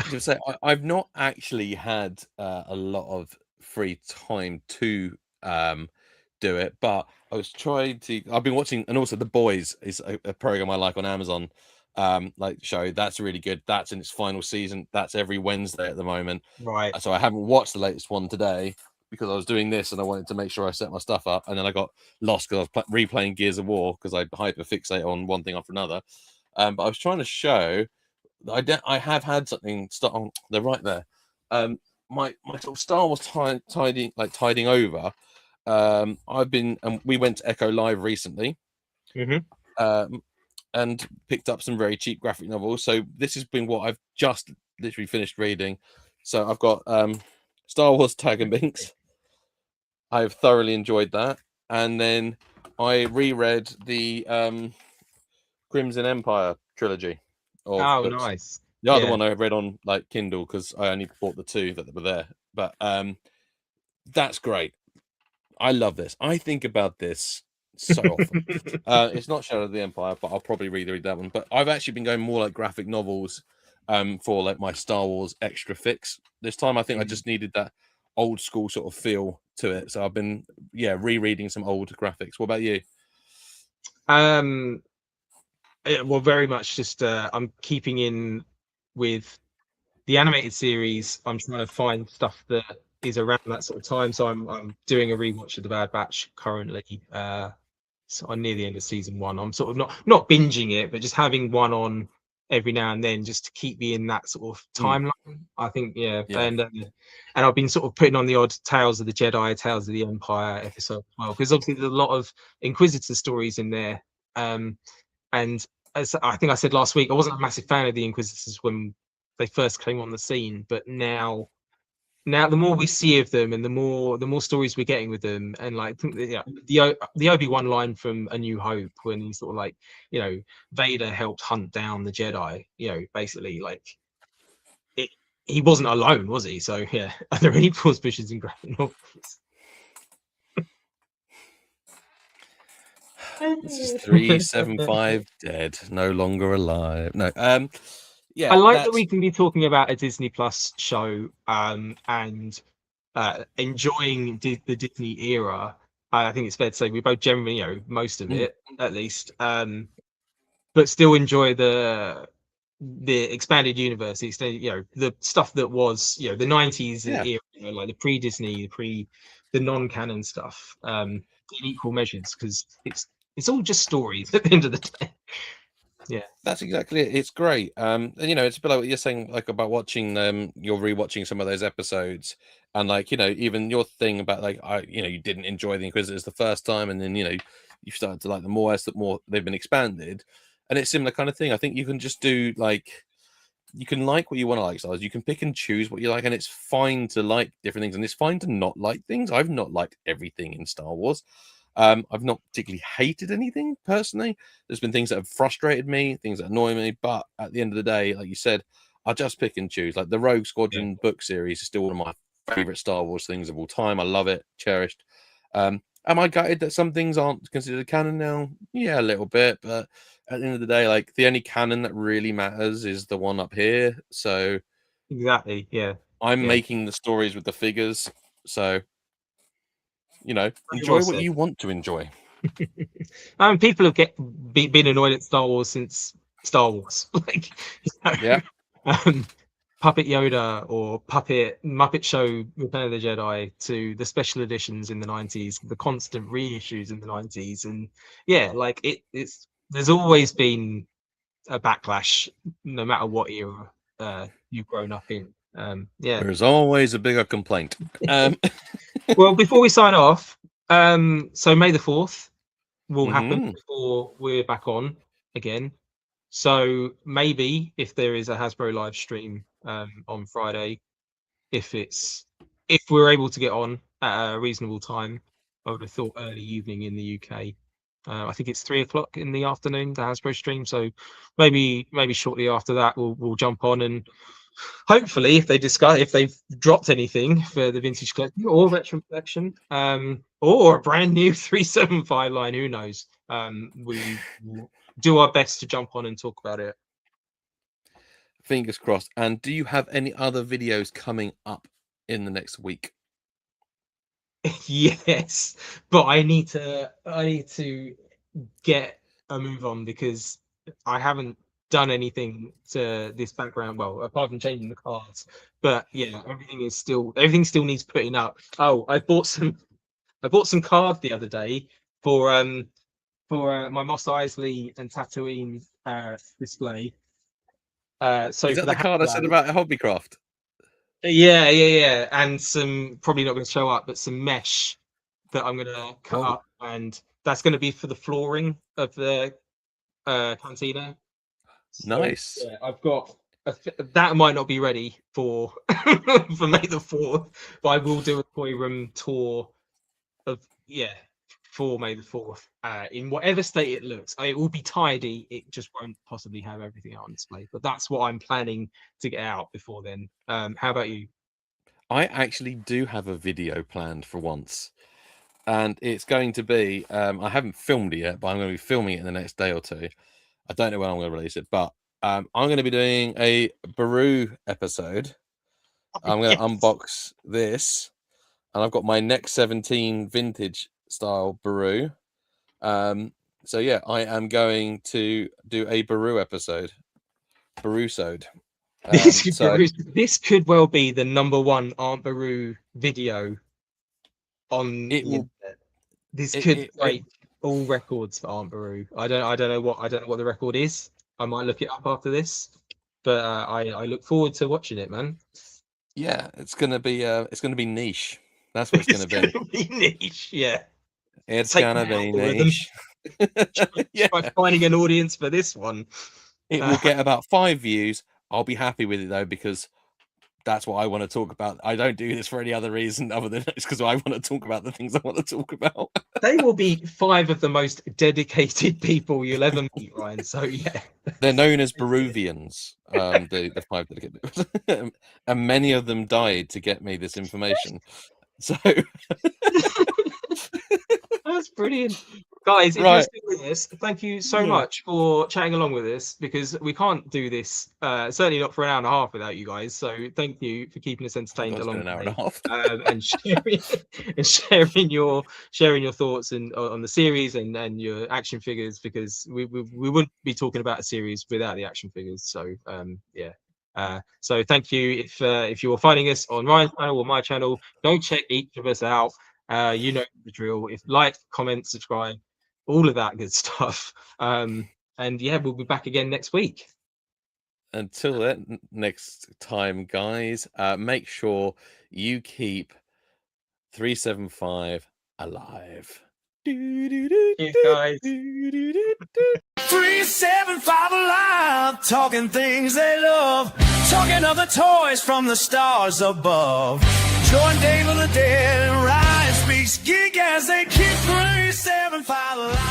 To say, I've not actually had a lot of free time to do it, but I was trying to. I've been watching, and also The Boys is a program I like on Amazon. Like show that's really good. That's in its final season. That's every Wednesday at the moment. Right. So I haven't watched the latest one today because I was doing this and I wanted to make sure I set my stuff up, and then I got lost because I was replaying Gears of War because I hyper fixate on one thing after another. But I was trying to show. I have had something start on. They're right there. My sort of Star Wars tiding over. I've been and we went to Echo Live recently, and picked up some very cheap graphic novels. So this has been what I've just literally finished reading. So I've got Star Wars Tag and Binks. I've thoroughly enjoyed that, and then I reread the Crimson Empire trilogy. Oh, books. Nice. The other one I read on like Kindle because I only bought the 2 that were there. But that's great. I love this. I think about this so often. It's not Shadow of the Empire, but I'll probably read that one. But I've actually been going more like graphic novels for like my Star Wars extra fix. This time I think I just needed that old school sort of feel to it. So I've been rereading some old graphics. What about you? Well, very much just I'm keeping in with the animated series. I'm trying to find stuff that is around that sort of time. So I'm doing a rewatch of The Bad Batch currently. So I'm near the end of season 1. I'm sort of not binging it, but just having one on every now and then just to keep me in that sort of timeline. I think, and I've been sort of putting on the odd Tales of the Jedi, Tales of the Empire episode as well, because obviously there's a lot of Inquisitor stories in there. And as I think I said last week, I wasn't a massive fan of the Inquisitors when they first came on the scene, but now the more we see of them and the more stories we're getting with them, and like the Obi-Wan line from A New Hope when he's sort of like, Vader helped hunt down the Jedi, basically like he wasn't alone, was he? So yeah, are there any pause pushes in graphic novels? This is 375 dead, no longer alive. No, I like that we can be talking about a Disney Plus show and enjoying the Disney era. I think it's fair to say we both generally, most of it at least, but still enjoy the expanded universe, the stuff that was, the 90s era, like the pre-Disney, the non-canon stuff, in equal measures, because it's all just stories at the end of the day. Yeah, that's exactly it. It's great. And it's a bit like what you're saying, like about watching you're rewatching some of those episodes, and like even your thing about like you didn't enjoy the Inquisitors the first time, and then you started to like them more as the more they've been expanded, and it's similar kind of thing. I think you can just do like you can like what you want to like, Star Wars. You can pick and choose what you like, and it's fine to like different things, and it's fine to not like things. I've not liked everything in Star Wars. I've not particularly hated anything personally. There's been things that have frustrated me, things that annoy me, but at the end of the day, like you said, I just pick and choose. Like the Rogue Squadron book series is still one of my favorite Star Wars things of all time. I love it, cherished. Am I gutted that some things aren't considered canon now? Yeah, a little bit, but at the end of the day, like the only canon that really matters is the one up here. So exactly, I'm making the stories with the figures, so enjoy what you want to enjoy. People have been annoyed at Star Wars since Star Wars. Like, yeah, Puppet Yoda or Muppet Show Return of the Jedi to the special editions in the 90s, the constant reissues in the 90s, and yeah, like it's there's always been a backlash, no matter what era you've grown up in. Yeah, there's always a bigger complaint. Well, before we sign off, so May the 4th will happen before we're back on again. So maybe if there is a Hasbro live stream on Friday, if we're able to get on at a reasonable time, I would have thought early evening in the UK. I think it's 3:00 in the afternoon, the Hasbro stream. So maybe shortly after that, we'll jump on, and hopefully if they've dropped anything for the vintage collection or retro collection, or a brand new 375 line, who knows, we will do our best to jump on and talk about it. Fingers crossed. And do you have any other videos coming up in the next week? Yes, but I need to get a move on, because I haven't done anything to this background, well, apart from changing the cards. But yeah, everything still needs putting up. Oh, I bought some cards the other day for my Mos Eisley and Tatooine display. So is that the card I said about Hobbycraft? Yeah, and some, probably not going to show up, but some mesh that I'm going to cut up, and that's going to be for the flooring of the cantina. So, nice. yeah, I've got that might not be ready for for May the 4th, but I will do a toy room tour of for May the 4th, in whatever state it looks. It will be tidy. It just won't possibly have everything out on display. But that's what I'm planning to get out before then. How about you? I actually do have a video planned for once, and it's going to be, I haven't filmed it yet, but I'm going to be filming it in the next day or two. I don't know when I'm going to release it, but I'm going to be doing a Baru episode. I'm going to unbox this, and I've got my Next 17 vintage style Baru. So yeah, I am going to do a Baru episode. Baru-sode. This could well be the #1 Aunt Baru video on the internet. This could break all records for Aunt Baru. I don't know what the record is. I might look it up after this, but I look forward to watching it, man. Yeah, it's gonna be niche. That's what it's gonna be. Niche, yeah. It's gonna be niche. Try finding an audience for this one. It will get about 5 views. I'll be happy with it though, because that's what I want to talk about. I don't do this for any other reason other than it's because I want to talk about the things I want to talk about. They will be 5 of the most dedicated people you'll ever meet, Ryan. So yeah, they're known as Baruvians. The 5 dedicated, and many of them died to get me this information. So that's brilliant. Guys, if you're still with us, thank you so much for chatting along with us, because we can't do this, certainly not for an hour and a half without you guys. So thank you for keeping us entertained along an hour and a half. and sharing your thoughts on the series and your action figures, because we wouldn't be talking about a series without the action figures. So so thank you. If you're finding us on Ryan's channel or my channel, go check each of us out. You know the drill. If like, comment, subscribe, all of that good stuff. And yeah, we'll be back again next week. Until then, next time, guys, make sure you keep 375 alive. Cheers, guys. 375 alive, talking things they love, talking of the toys from the stars above. Join Dave of the Dead and Ryan speaks geek as they keep 375 alive.